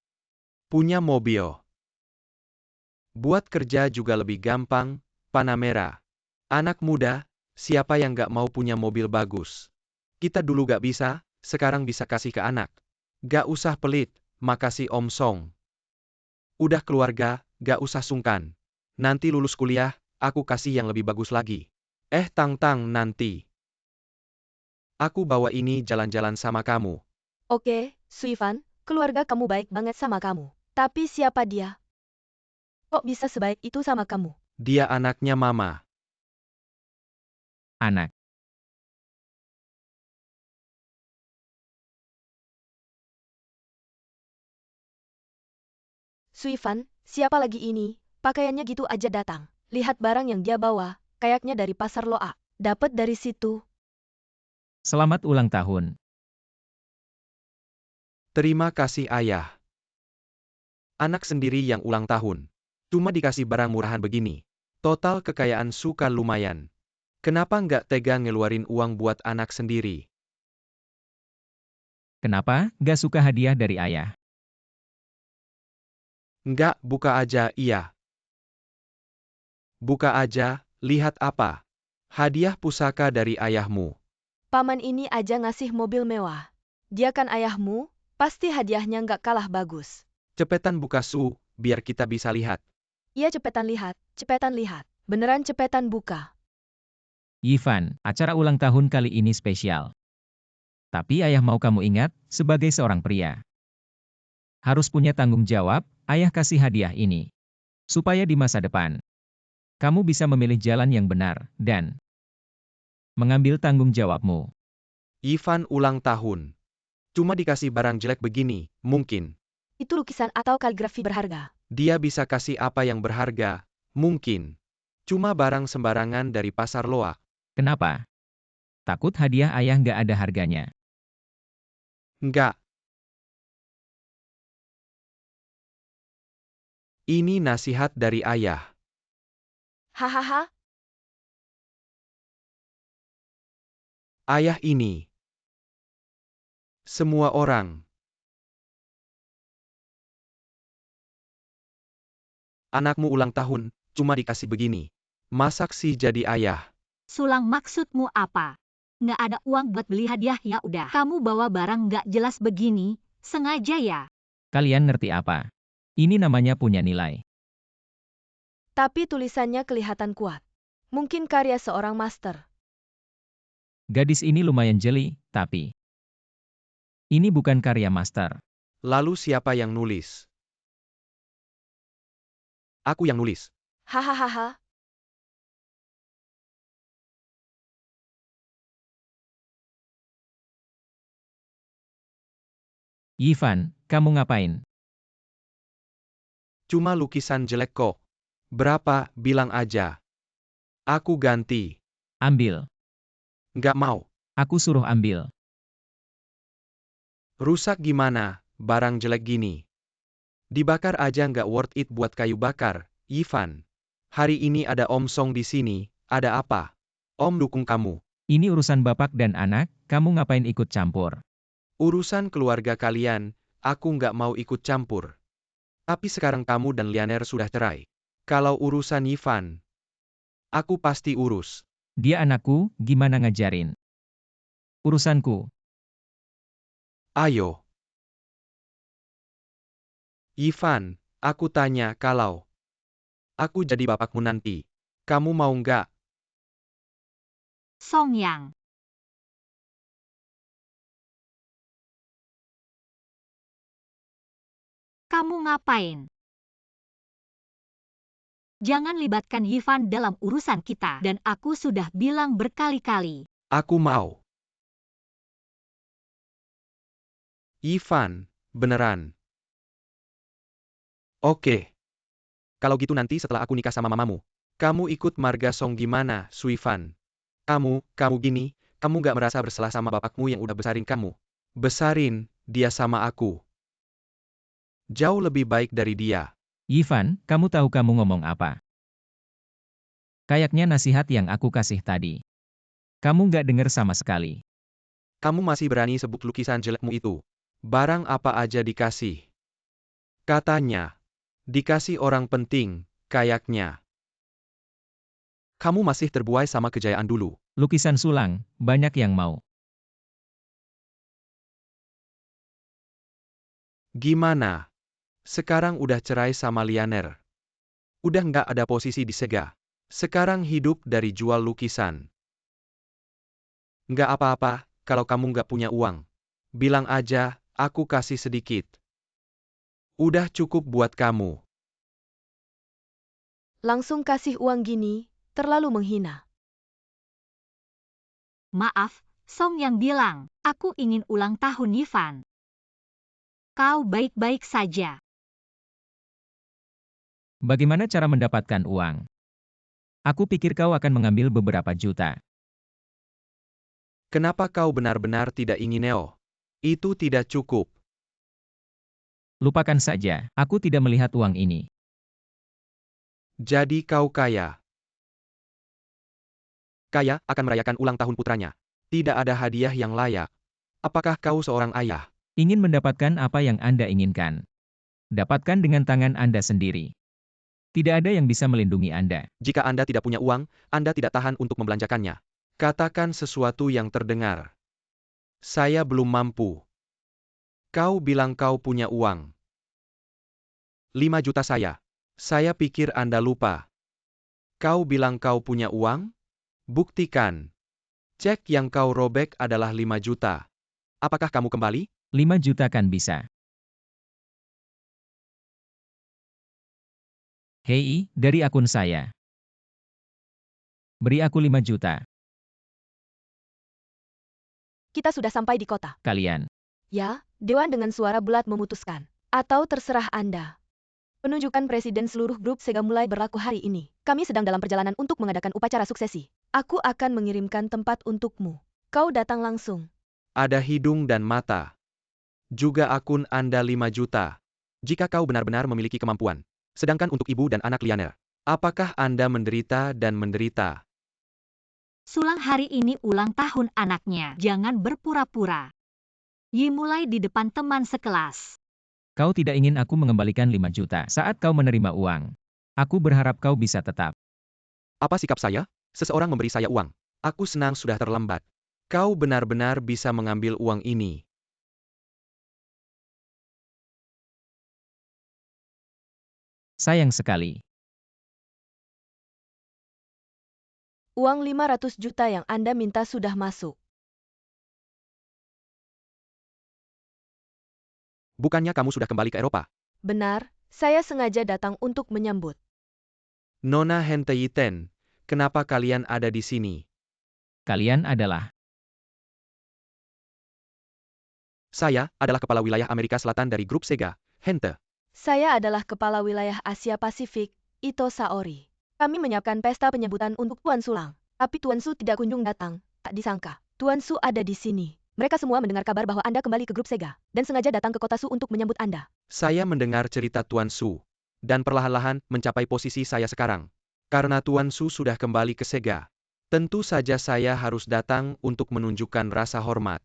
S1: Punya mobil. Buat kerja juga lebih gampang, Panamera. Anak muda, siapa yang gak mau punya mobil bagus? Kita dulu gak bisa, sekarang bisa kasih ke anak. Gak usah pelit, makasih Om Song. Udah keluarga, gak usah sungkan. Nanti lulus kuliah, aku kasih yang lebih bagus lagi. Tang-Tang nanti. Aku bawa ini jalan-jalan sama kamu.
S3: Oke, Suifan, keluarga kamu baik banget sama kamu. Tapi siapa dia? Kok bisa sebaik itu sama kamu?
S1: Dia anaknya Mama.
S2: Anak.
S3: Suifan, siapa lagi ini? Pakaiannya gitu aja datang. Lihat barang yang dia bawa, kayaknya dari pasar Loa. Dapat dari situ.
S2: Selamat ulang tahun.
S1: Terima kasih ayah. Anak sendiri yang ulang tahun. Cuma dikasih barang murahan begini. Total kekayaan suka lumayan. Kenapa nggak tega ngeluarin uang buat anak sendiri?
S2: Kenapa gak suka hadiah dari ayah?
S1: Nggak, buka aja iya. Buka aja, lihat apa. Hadiah pusaka dari ayahmu.
S3: Paman ini aja ngasih mobil mewah. Dia kan ayahmu, pasti hadiahnya nggak kalah bagus.
S1: Cepetan buka Su, biar kita bisa lihat.
S3: Iya cepetan lihat, cepetan lihat. Beneran cepetan buka.
S2: Yifan, acara ulang tahun kali ini spesial. Tapi ayah mau kamu ingat, sebagai seorang pria. Harus punya tanggung jawab, ayah kasih hadiah ini. Supaya di masa depan, kamu bisa memilih jalan yang benar, dan mengambil tanggung jawabmu.
S1: Ivan ulang tahun. Cuma dikasih barang jelek begini, mungkin.
S3: Itu lukisan atau kaligrafi berharga.
S1: Dia bisa kasih apa yang berharga, mungkin. Cuma barang sembarangan dari pasar loak.
S2: Kenapa? Takut hadiah ayah nggak ada harganya.
S1: Enggak. Ini nasihat dari ayah.
S3: Hahaha,
S1: Ayah ini. Semua orang. Anakmu ulang tahun, cuma dikasih begini. Masak sih jadi ayah.
S4: Sulang, maksudmu apa? Nggak ada uang buat beli hadiah, ya udah. Kamu bawa barang nggak jelas begini, sengaja ya?
S2: Kalian ngerti apa? Ini namanya punya nilai.
S3: Tapi tulisannya kelihatan kuat. Mungkin karya seorang master.
S2: Gadis ini lumayan jeli, tapi ini bukan karya master.
S1: Lalu siapa yang nulis? Aku yang nulis.
S3: Hahaha.
S2: Yifan, kamu ngapain?
S1: Cuma lukisan jelek kok. Berapa, bilang aja. Aku ganti.
S2: Ambil.
S1: Nggak mau.
S2: Aku suruh ambil.
S1: Rusak gimana, barang jelek gini. Dibakar aja nggak worth it buat kayu bakar, Yifan. Hari ini ada Om Song di sini, ada apa? Om dukung kamu.
S2: Ini urusan bapak dan anak, kamu ngapain ikut campur?
S1: Urusan keluarga kalian, aku nggak mau ikut campur. Tapi sekarang kamu dan Lianer sudah cerai. Kalau urusan Yifan, aku pasti urus.
S2: Dia anakku, gimana ngajarin? Urusanku.
S1: Ayo. Yifan, aku tanya kalau aku jadi bapakmu nanti, kamu mau nggak?
S4: Song Yang. Kamu ngapain? Jangan libatkan Yifan dalam urusan kita, dan aku sudah bilang berkali-kali.
S1: Aku mau. Yifan, beneran. Oke. Kalau gitu nanti setelah aku nikah sama mamamu, kamu ikut marga Song gimana, Suifan? Kamu gini, kamu nggak merasa bersalah sama bapakmu yang udah besarin kamu? Besarin, dia sama aku. Jauh lebih baik dari dia.
S2: Yifan, kamu tahu kamu ngomong apa? Kayaknya nasihat yang aku kasih tadi. Kamu nggak dengar sama sekali.
S1: Kamu masih berani sebut lukisan jelekmu itu. Barang apa aja dikasih. Katanya. Dikasih orang penting, kayaknya. Kamu masih terbuai sama kejayaan dulu.
S2: Lukisan sulang, banyak yang mau.
S1: Gimana? Sekarang udah cerai sama Lianer. Udah nggak ada posisi di Sega. Sekarang hidup dari jual lukisan. Nggak apa-apa, kalau kamu nggak punya uang. Bilang aja, aku kasih sedikit. Udah cukup buat kamu.
S3: Langsung kasih uang gini, terlalu menghina.
S4: Maaf, Song Yang bilang, aku ingin ulang tahun Yifan. Kau baik-baik saja.
S2: Bagaimana cara mendapatkan uang? Aku pikir kau akan mengambil beberapa juta.
S1: Kenapa kau benar-benar tidak ingin Neo? Itu tidak cukup.
S2: Lupakan saja, aku tidak melihat uang ini.
S1: Jadi kau kaya. Kaya akan merayakan ulang tahun putranya. Tidak ada hadiah yang layak. Apakah kau seorang ayah?
S2: Ingin mendapatkan apa yang Anda inginkan. Dapatkan dengan tangan Anda sendiri. Tidak ada yang bisa melindungi Anda.
S1: Jika Anda tidak punya uang, Anda tidak tahan untuk membelanjakannya. Katakan sesuatu yang terdengar. Saya belum mampu. Kau bilang kau punya uang. 5 juta saya. Saya pikir Anda lupa. Kau bilang kau punya uang? Buktikan. Cek yang kau robek adalah 5 juta. Apakah kamu kembali?
S2: 5 juta kan bisa. Hei, dari akun saya. Beri aku 5 juta,
S3: Kita sudah sampai di kota.
S2: kalian.
S3: Ya, Dewan dengan suara bulat memutuskan. Atau terserah Anda. Penunjukan presiden seluruh grup Sega mulai berlaku hari ini. Kami sedang dalam perjalanan untuk mengadakan upacara suksesi. Aku akan mengirimkan tempat untukmu. Kau datang langsung.
S1: Ada hidung dan mata. Juga akun Anda 5 juta. Jika kau benar-benar memiliki kemampuan. Sedangkan untuk ibu dan anak Lianer. Apakah Anda menderita dan menderita?
S4: Sulang hari ini ulang tahun anaknya. Jangan berpura-pura. Yi mulai di depan teman sekelas.
S2: Kau tidak ingin aku mengembalikan 5 juta saat kau menerima uang. Aku berharap kau bisa tetap.
S1: Apa sikap saya? Seseorang memberi saya uang. Aku senang sudah terlambat. Kau benar-benar bisa mengambil uang ini.
S2: Sayang sekali.
S3: Uang 500 juta yang Anda minta sudah masuk.
S1: Bukannya kamu sudah kembali ke Eropa?
S3: Benar, saya sengaja datang untuk menyambut.
S1: Nona Hente Yiten, kenapa kalian ada di sini?
S2: Kalian adalah...
S1: Saya adalah kepala wilayah Amerika Selatan dari grup Sega, Hente.
S3: Saya adalah Kepala Wilayah Asia Pasifik, Ito Saori. Kami menyiapkan pesta penyambutan untuk Tuan Sulang. Tapi Tuan Su tidak kunjung datang. Tak disangka, Tuan Su ada di sini. Mereka semua mendengar kabar bahwa Anda kembali ke grup Sega, dan sengaja datang ke kota Su untuk menyambut Anda.
S1: Saya mendengar cerita Tuan Su, dan perlahan-lahan mencapai posisi saya sekarang. Karena Tuan Su sudah kembali ke Sega. Tentu saja saya harus datang untuk menunjukkan rasa hormat.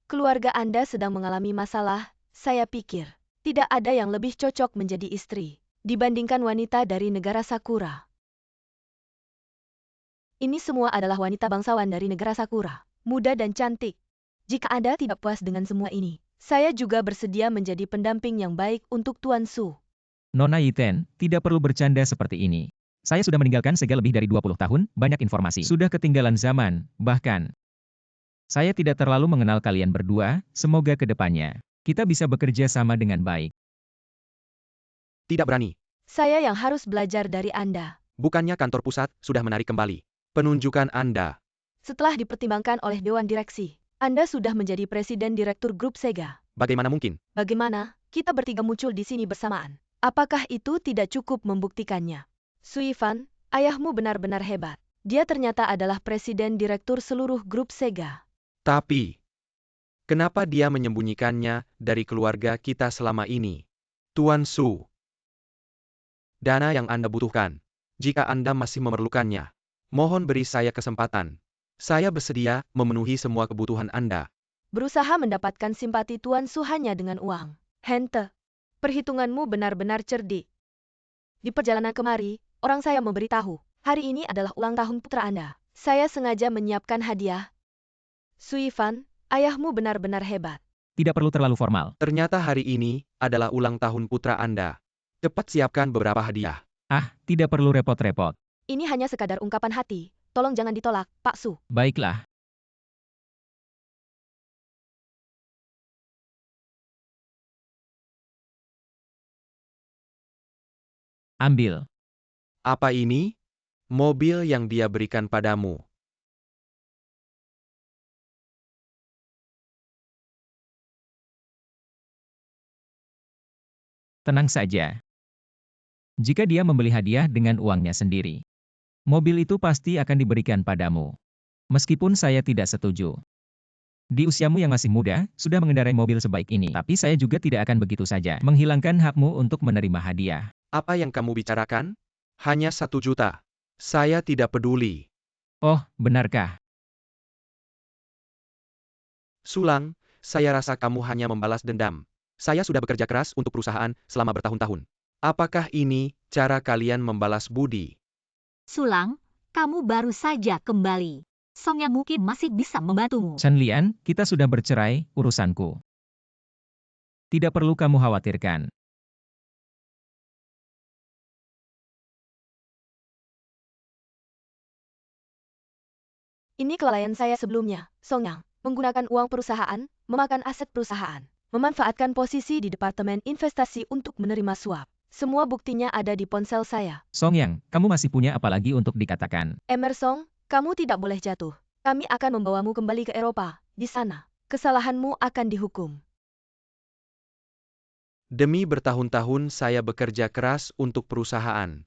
S3: Keluarga Anda sedang mengalami masalah, saya pikir. Tidak ada yang lebih cocok menjadi istri dibandingkan wanita dari negara Sakura. Ini semua adalah wanita bangsawan dari negara Sakura, muda dan cantik. Jika Anda tidak puas dengan semua ini, saya juga bersedia menjadi pendamping yang baik untuk Tuan Su.
S2: Nona Yiten, tidak perlu bercanda seperti ini. Saya sudah meninggalkan Sega lebih dari 20 tahun, banyak informasi. Sudah ketinggalan zaman, bahkan. Saya tidak terlalu mengenal kalian berdua, semoga ke depannya kita bisa bekerja sama dengan baik.
S1: Tidak berani.
S3: Saya yang harus belajar dari Anda.
S1: Bukannya kantor pusat sudah menarik kembali penunjukan Anda.
S3: Setelah dipertimbangkan oleh Dewan Direksi, Anda sudah menjadi Presiden Direktur Grup Sega.
S1: Bagaimana mungkin?
S3: Bagaimana kita bertiga muncul di sini bersamaan? Apakah itu tidak cukup membuktikannya? Suifan, ayahmu benar-benar hebat. Dia ternyata adalah Presiden Direktur seluruh Grup Sega.
S1: Tapi, kenapa dia menyembunyikannya dari keluarga kita selama ini? Tuan Su, dana yang Anda butuhkan. Jika Anda masih memerlukannya, mohon beri saya kesempatan. Saya bersedia memenuhi semua kebutuhan Anda.
S3: Berusaha mendapatkan simpati Tuan Su hanya dengan uang. Hente, perhitunganmu benar-benar cerdik. Di perjalanan kemari, orang saya memberitahu, hari ini adalah ulang tahun putra Anda. Saya sengaja menyiapkan hadiah. Suifan, ayahmu benar-benar hebat.
S2: Tidak perlu terlalu formal.
S1: Ternyata hari ini adalah ulang tahun putra Anda. Cepat siapkan beberapa hadiah.
S2: Ah, tidak perlu repot-repot.
S3: Ini hanya sekadar ungkapan hati. Tolong jangan ditolak, Pak Su.
S2: Baiklah. Ambil.
S1: Apa ini? Mobil yang dia berikan padamu.
S2: Tenang saja. Jika dia membeli hadiah dengan uangnya sendiri, mobil itu pasti akan diberikan padamu. Meskipun saya tidak setuju. Di usiamu yang masih muda, sudah mengendarai mobil sebaik ini. Tapi saya juga tidak akan begitu saja menghilangkan hakmu untuk menerima hadiah.
S1: Apa yang kamu bicarakan? Hanya 1 juta. Saya tidak peduli.
S2: Oh, benarkah?
S1: Sulang, saya rasa kamu hanya membalas dendam. Saya sudah bekerja keras untuk perusahaan selama bertahun-tahun. Apakah ini cara kalian membalas budi?
S4: Sulang, kamu baru saja kembali. Song yang mungkin masih bisa membantumu.
S2: Chen Lian, kita sudah bercerai, urusanku. Tidak perlu kamu khawatirkan.
S3: Ini kelalaian saya sebelumnya, Song Yang. Menggunakan uang perusahaan, memakan aset perusahaan, memanfaatkan posisi di Departemen Investasi untuk menerima suap. Semua buktinya ada di ponsel saya.
S2: Song Yang, kamu masih punya apa lagi untuk dikatakan?
S3: Emerson, kamu tidak boleh jatuh. Kami akan membawamu kembali ke Eropa. Di sana, kesalahanmu akan dihukum.
S1: Demi bertahun-tahun saya bekerja keras untuk perusahaan.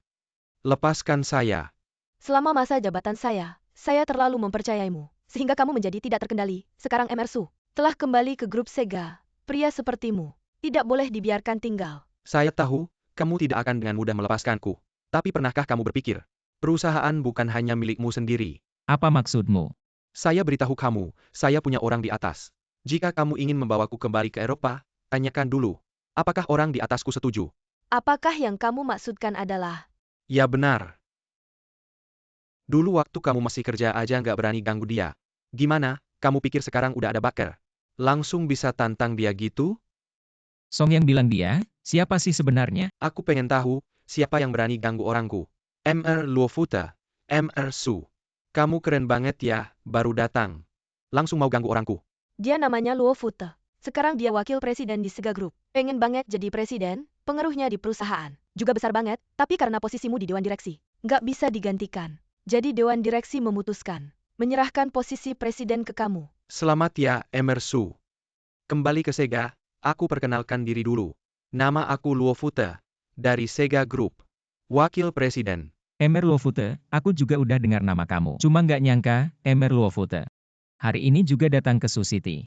S1: Lepaskan saya.
S3: Selama masa jabatan saya terlalu mempercayaimu, sehingga kamu menjadi tidak terkendali. Sekarang Emersu telah kembali ke grup Sega. Pria sepertimu tidak boleh dibiarkan tinggal.
S1: Saya tahu, kamu tidak akan dengan mudah melepaskanku. Tapi pernahkah kamu berpikir, perusahaan bukan hanya milikmu sendiri?
S2: Apa maksudmu?
S1: Saya beritahu kamu, saya punya orang di atas. Jika kamu ingin membawaku kembali ke Eropa, tanyakan dulu, apakah orang di atasku setuju?
S3: Apakah yang kamu maksudkan adalah...
S1: Ya benar. Dulu waktu kamu masih kerja aja nggak berani ganggu dia. Gimana, kamu pikir sekarang udah ada baker? Langsung bisa tantang dia gitu?
S2: Song Yang bilang dia, siapa sih sebenarnya?
S1: Aku pengen tahu, siapa yang berani ganggu orangku? Mr. Luofuta. Mr. Su. Kamu keren banget ya, baru datang. Langsung mau ganggu orangku.
S3: Dia namanya Luo Fute. Sekarang dia wakil presiden di Sega Group. Pengen banget jadi presiden, pengaruhnya di perusahaan. Juga besar banget, tapi karena posisimu di Dewan Direksi, nggak bisa digantikan. Jadi Dewan Direksi memutuskan, menyerahkan posisi presiden ke kamu.
S1: Selamat ya, Mr. Su. Kembali ke Sega, aku perkenalkan diri dulu. Nama aku Luofuta, dari Sega Group. Wakil Presiden.
S2: Emer Luofute, aku juga udah dengar nama kamu. Cuma nggak nyangka, Emer Luofute. Hari ini juga datang ke Sioux City.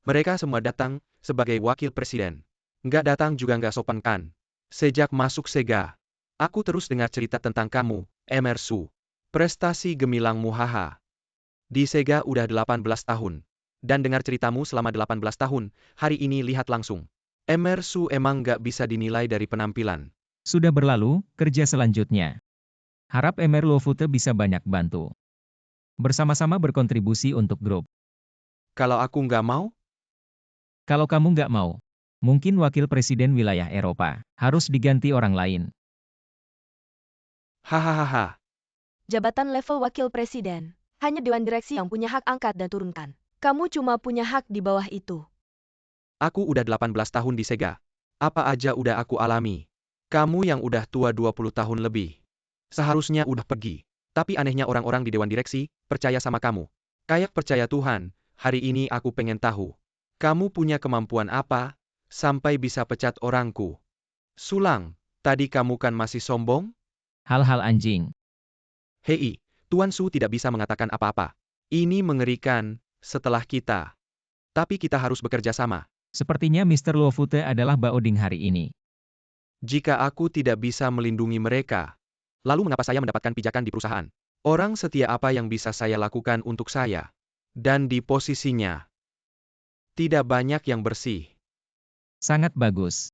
S1: Mereka semua datang, sebagai wakil presiden. Nggak datang juga nggak sopan kan. Sejak masuk Sega, aku terus dengar cerita tentang kamu, Mr. Su. Prestasi gemilangmu haha. Di Sega udah 18 tahun. Dan dengar ceritamu selama 18 tahun, hari ini lihat langsung. Mr. Su emang nggak bisa dinilai dari penampilan.
S2: Sudah berlalu, kerja selanjutnya. Harap Emer Luofute bisa banyak bantu. Bersama-sama berkontribusi untuk grup.
S1: Kalau aku nggak mau,
S2: Kalau kamu nggak mau, mungkin wakil presiden wilayah Eropa harus diganti orang lain.
S1: hahaha.
S3: Jabatan level wakil presiden, hanya Dewan Direksi yang punya hak angkat dan turunkan. Kamu cuma punya hak di bawah itu.
S1: Aku udah 18 tahun di Sega. Apa aja udah aku alami. Kamu yang udah tua 20 tahun lebih. Seharusnya udah pergi. Tapi anehnya orang-orang di Dewan Direksi, percaya sama kamu. Kayak percaya Tuhan, hari ini aku pengen tahu. Kamu punya kemampuan apa, sampai bisa pecat orangku? Sulang, tadi kamu kan masih sombong?
S2: Hal-hal anjing.
S1: Hei, Tuan Su tidak bisa mengatakan apa-apa. Ini mengerikan, setelah kita. Tapi kita harus bekerja sama.
S2: Sepertinya Mr. Luofute adalah Baoding hari ini.
S1: Jika aku tidak bisa melindungi mereka, lalu mengapa saya mendapatkan pijakan di perusahaan? Orang setia apa yang bisa saya lakukan untuk saya? Dan di posisinya, tidak banyak yang bersih.
S2: Sangat bagus.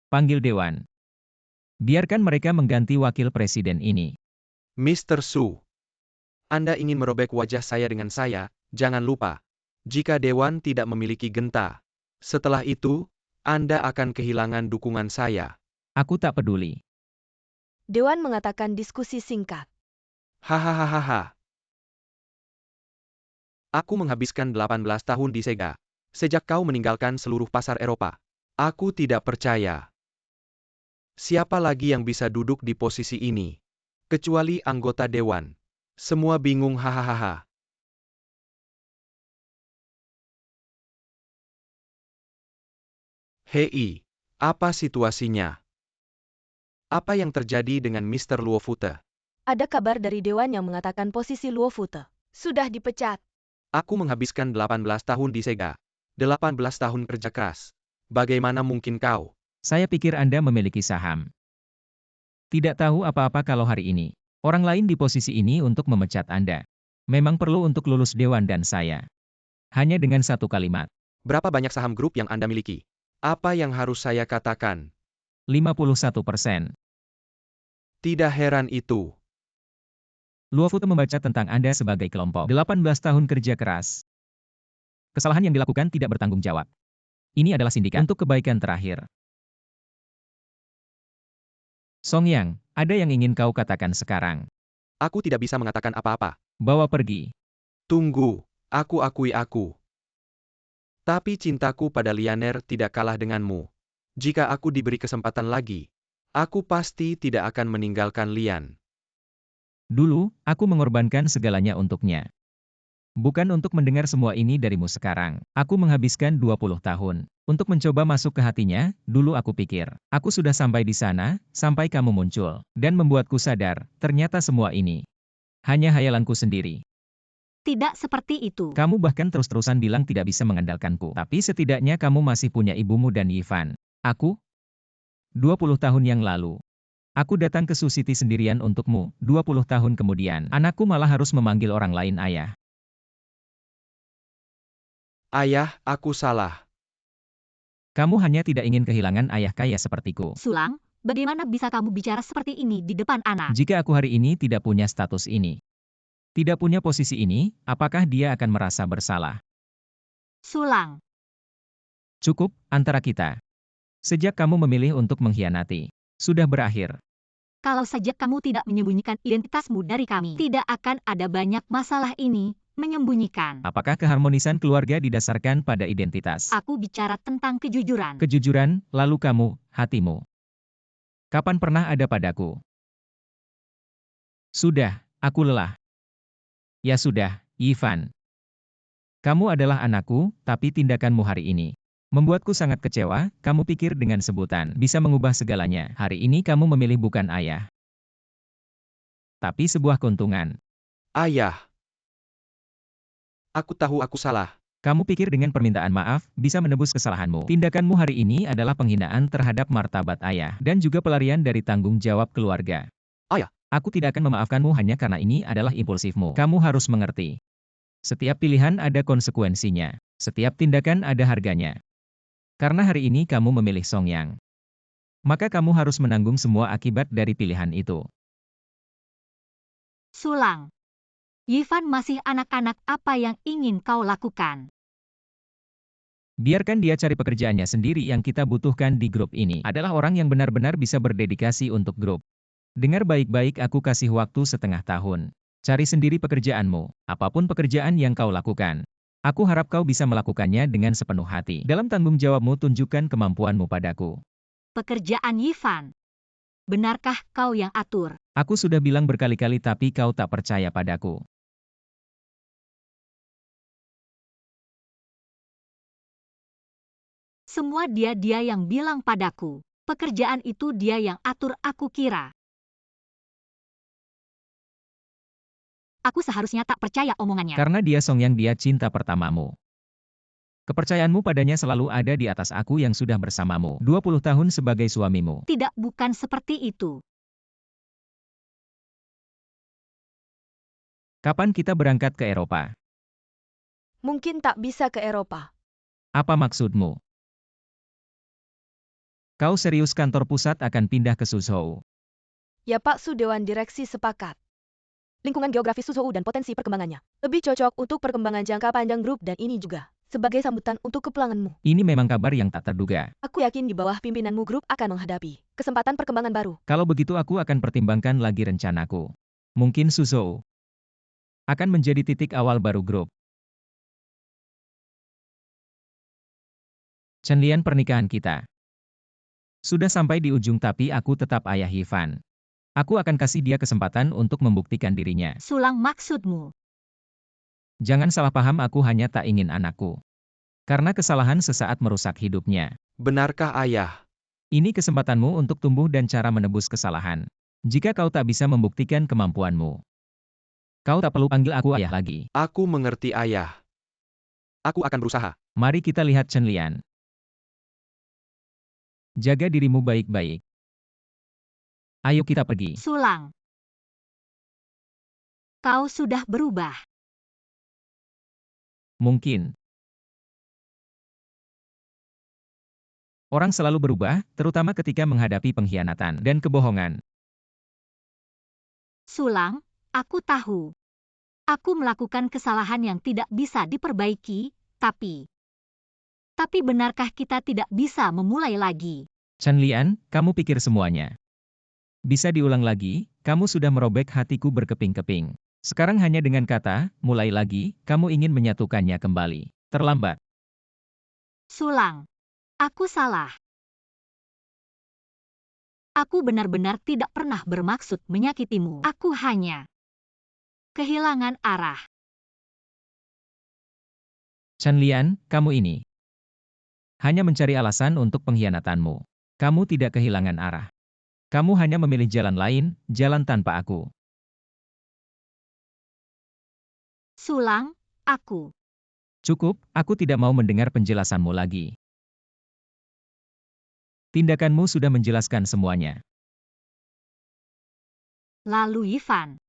S2: Panggil Dewan. Biarkan mereka mengganti wakil presiden ini.
S1: Mr. Su, Anda ingin merobek wajah saya dengan saya, jangan lupa. Jika Dewan tidak memiliki genta, setelah itu, Anda akan kehilangan dukungan saya.
S2: Aku tak peduli.
S3: Dewan mengatakan diskusi singkat.
S1: Hahaha. Aku menghabiskan 18 tahun di Sega. Sejak kau meninggalkan seluruh pasar Eropa. Aku tidak percaya. Siapa lagi yang bisa duduk di posisi ini? Kecuali anggota Dewan. Semua bingung hahaha. Hei, apa situasinya? Apa yang terjadi dengan Mr. Luofute?
S3: Ada kabar dari Dewan yang mengatakan posisi Luo Fute sudah dipecat.
S1: Aku menghabiskan 18 tahun di Sega. 18 tahun kerja keras. Bagaimana mungkin kau?
S2: Saya pikir Anda memiliki saham. Tidak tahu apa-apa kalau hari ini. Orang lain di posisi ini untuk memecat Anda. Memang perlu untuk lulus Dewan dan saya. Hanya dengan satu kalimat.
S1: Berapa banyak saham grup yang Anda miliki? Apa yang harus saya katakan?
S2: 51%.
S1: Tidak heran itu.
S2: Luofute membaca tentang Anda sebagai kelompok 18 tahun kerja keras. Kesalahan yang dilakukan tidak bertanggung jawab. Ini adalah sindikat untuk kebaikan terakhir. Song Yang, ada yang ingin kau katakan sekarang.
S1: Aku tidak bisa mengatakan apa-apa.
S2: Bawa pergi.
S1: Tunggu, aku akui aku. Tapi cintaku pada Lianer tidak kalah denganmu. Jika aku diberi kesempatan lagi, aku pasti tidak akan meninggalkan Lian.
S2: Dulu, aku mengorbankan segalanya untuknya. Bukan untuk mendengar semua ini darimu sekarang. Aku menghabiskan 20 tahun. Untuk mencoba masuk ke hatinya, dulu aku pikir, aku sudah sampai di sana, sampai kamu muncul. Dan membuatku sadar, ternyata semua ini hanya hayalanku sendiri.
S4: Tidak seperti itu.
S2: Kamu bahkan terus-terusan bilang tidak bisa mengandalkanku. Tapi setidaknya kamu masih punya ibumu dan Yivan. Aku? 20 tahun yang lalu. Aku datang ke Sioux City sendirian untukmu. 20 tahun kemudian, anakku malah harus memanggil orang lain ayah.
S1: Ayah, aku salah.
S2: Kamu hanya tidak ingin kehilangan ayah kaya sepertiku.
S4: Sulang, Bagaimana bisa kamu bicara seperti ini di depan anak?
S2: Jika aku hari ini tidak punya status ini, tidak punya posisi ini, apakah dia akan merasa bersalah?
S4: Sulang,
S2: Cukup, antara kita. Sejak kamu memilih untuk mengkhianati, sudah berakhir.
S4: kalau saja kamu tidak menyembunyikan identitasmu dari kami, tidak akan ada banyak masalah ini, menyembunyikan.
S2: Apakah keharmonisan keluarga didasarkan pada identitas?
S4: Aku bicara tentang kejujuran.
S2: Kejujuran, lalu kamu, hatimu. Kapan pernah ada padaku? Sudah, aku lelah. Ya sudah, Ivan. Kamu adalah anakku, tapi tindakanmu hari ini membuatku sangat kecewa. Kamu pikir dengan sebutan bisa mengubah segalanya. Hari ini kamu memilih bukan ayah, tapi sebuah keuntungan.
S1: Ayah. Aku tahu aku salah.
S2: Kamu pikir dengan permintaan maaf bisa menebus kesalahanmu. Tindakanmu hari ini adalah penghinaan terhadap martabat ayah dan juga pelarian dari tanggung jawab keluarga.
S1: Ayah.
S2: Aku tidak akan memaafkanmu hanya karena ini adalah impulsifmu. Kamu harus mengerti. Setiap pilihan ada konsekuensinya. Setiap tindakan ada harganya. Karena hari ini kamu memilih Songyang, maka kamu harus menanggung semua akibat dari pilihan itu.
S4: Sulang, Ivan masih anak-anak, apa yang ingin kau lakukan?
S2: Biarkan dia cari pekerjaannya sendiri. Yang kita butuhkan di grup ini adalah orang yang benar-benar bisa berdedikasi untuk grup. Dengar baik-baik, aku kasih waktu setengah tahun. Cari sendiri pekerjaanmu, apapun pekerjaan yang kau lakukan. Aku harap kau bisa melakukannya dengan sepenuh hati. Dalam tanggung jawabmu, tunjukkan kemampuanmu padaku.
S4: Pekerjaan Ivan. Benarkah kau yang atur?
S2: Aku sudah bilang berkali-kali tapi kau tak percaya padaku.
S4: Semua dia yang bilang padaku. Pekerjaan itu dia yang atur, aku kira. Aku seharusnya tak percaya omongannya.
S2: Karena dia Songyang, dia cinta pertamamu. Kepercayaanmu padanya selalu ada di atas aku yang sudah bersamamu 20 tahun sebagai suamimu.
S4: Tidak, bukan seperti itu.
S2: Kapan kita berangkat ke Eropa?
S3: Mungkin tak bisa ke Eropa.
S2: Apa maksudmu? Kau serius kantor pusat akan pindah ke Suzhou?
S3: Ya Pak Su, Dewan Direksi sepakat. Lingkungan geografis Suzhou dan potensi perkembangannya lebih cocok untuk perkembangan jangka panjang grup, dan ini juga sebagai sambutan untuk kepulanganmu.
S2: Ini memang kabar yang tak terduga.
S3: Aku yakin di bawah pimpinanmu grup akan menghadapi kesempatan perkembangan baru.
S2: Kalau begitu aku akan pertimbangkan lagi rencanaku. Mungkin Suzhou akan menjadi titik awal baru grup. Chenlian, pernikahan kita sudah sampai di ujung, tapi aku tetap ayah Ivan. Aku akan kasih dia kesempatan untuk membuktikan dirinya.
S4: Sulang, maksudmu?
S2: Jangan salah paham, aku hanya tak ingin anakku karena kesalahan sesaat merusak hidupnya.
S1: Benarkah ayah?
S2: Ini kesempatanmu untuk tumbuh dan cara menebus kesalahan. Jika kau tak bisa membuktikan kemampuanmu, kau tak perlu panggil aku ayah lagi.
S1: Aku mengerti ayah. Aku akan berusaha.
S2: Mari kita lihat Chenlian. Jaga dirimu baik-baik. Ayo kita pergi.
S4: Sulang, kau sudah berubah.
S2: Mungkin. Orang selalu berubah, terutama ketika menghadapi pengkhianatan dan kebohongan.
S4: Sulang, aku tahu. Aku melakukan kesalahan yang tidak bisa diperbaiki, tapi benarkah kita tidak bisa memulai lagi?
S2: Chenlian, kamu pikir semuanya bisa diulang lagi? Kamu sudah merobek hatiku berkeping-keping. Sekarang hanya dengan kata, mulai lagi, kamu ingin menyatukannya kembali. Terlambat.
S4: Sulang, aku salah. Aku benar-benar tidak pernah bermaksud menyakitimu. Aku hanya kehilangan arah.
S2: Chenlian, kamu ini hanya mencari alasan untuk pengkhianatanmu. Kamu tidak kehilangan arah. Kamu hanya memilih jalan lain, jalan tanpa aku.
S4: Sulang, aku.
S2: Cukup, aku tidak mau mendengar penjelasanmu lagi. Tindakanmu sudah menjelaskan semuanya.
S4: Lalu Ivan.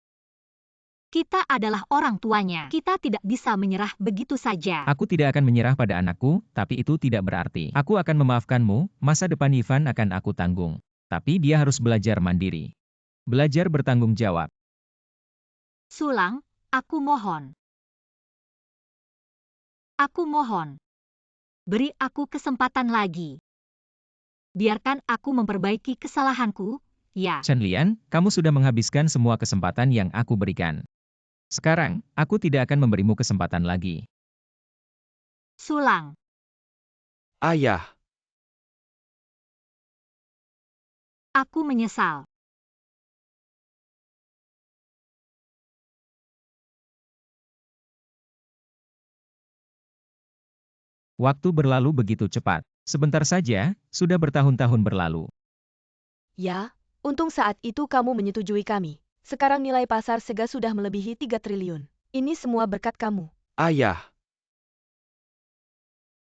S4: Kita adalah orang tuanya. Kita tidak bisa menyerah begitu saja.
S2: Aku tidak akan menyerah pada anakku, tapi itu tidak berarti aku akan memaafkanmu. Masa depan Ivan akan aku tanggung. Tapi dia harus belajar mandiri. Belajar bertanggung jawab.
S4: Sulang, aku mohon. Aku mohon. Beri aku kesempatan lagi. Biarkan aku memperbaiki kesalahanku, ya.
S2: Chen Lian, kamu sudah menghabiskan semua kesempatan yang aku berikan. Sekarang, aku tidak akan memberimu kesempatan lagi.
S4: Sulang,
S1: Ayah,
S4: aku menyesal.
S2: Waktu berlalu begitu cepat. Sebentar saja, sudah bertahun-tahun berlalu.
S3: Ya, untung saat itu kamu menyetujui kami. Sekarang nilai pasar Sega sudah melebihi 3 triliun. Ini semua berkat kamu.
S1: ayah.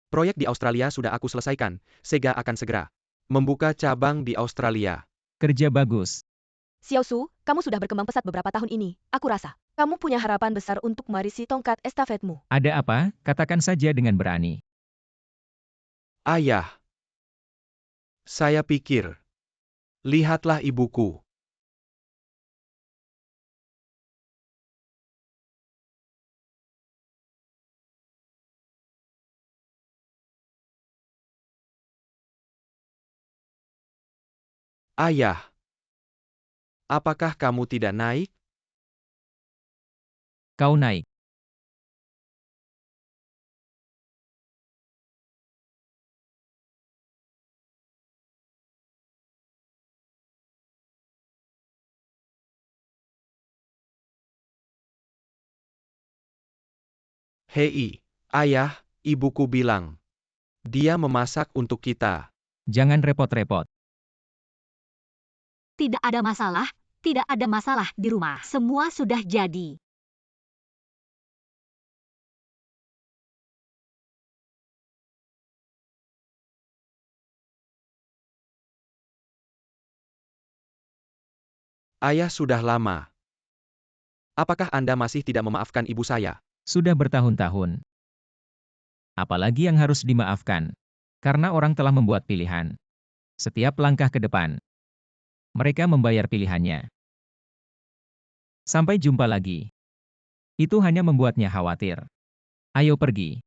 S1: Proyek di Australia sudah aku selesaikan. Sega akan segera membuka cabang di Australia.
S2: Kerja bagus.
S3: Xiao Su, kamu sudah berkembang pesat beberapa tahun ini. Aku rasa, kamu punya harapan besar untuk mewarisi tongkat estafetmu.
S2: Ada apa? Katakan saja dengan berani.
S1: Ayah, saya pikir, lihatlah ibuku. Ayah, apakah kamu tidak naik?
S2: Kau naik.
S1: Hei, ayah, ibuku bilang. Dia memasak untuk kita.
S2: Jangan repot-repot.
S4: Tidak ada masalah, tidak ada masalah di rumah. Semua sudah jadi.
S1: Ayah sudah lama. Apakah Anda masih tidak memaafkan ibu saya?
S2: Sudah bertahun-tahun. Apalagi yang harus dimaafkan? Karena orang telah membuat pilihan. Setiap langkah ke depan, mereka membayar pilihannya. Sampai jumpa lagi. Itu hanya membuatnya khawatir. Ayo pergi.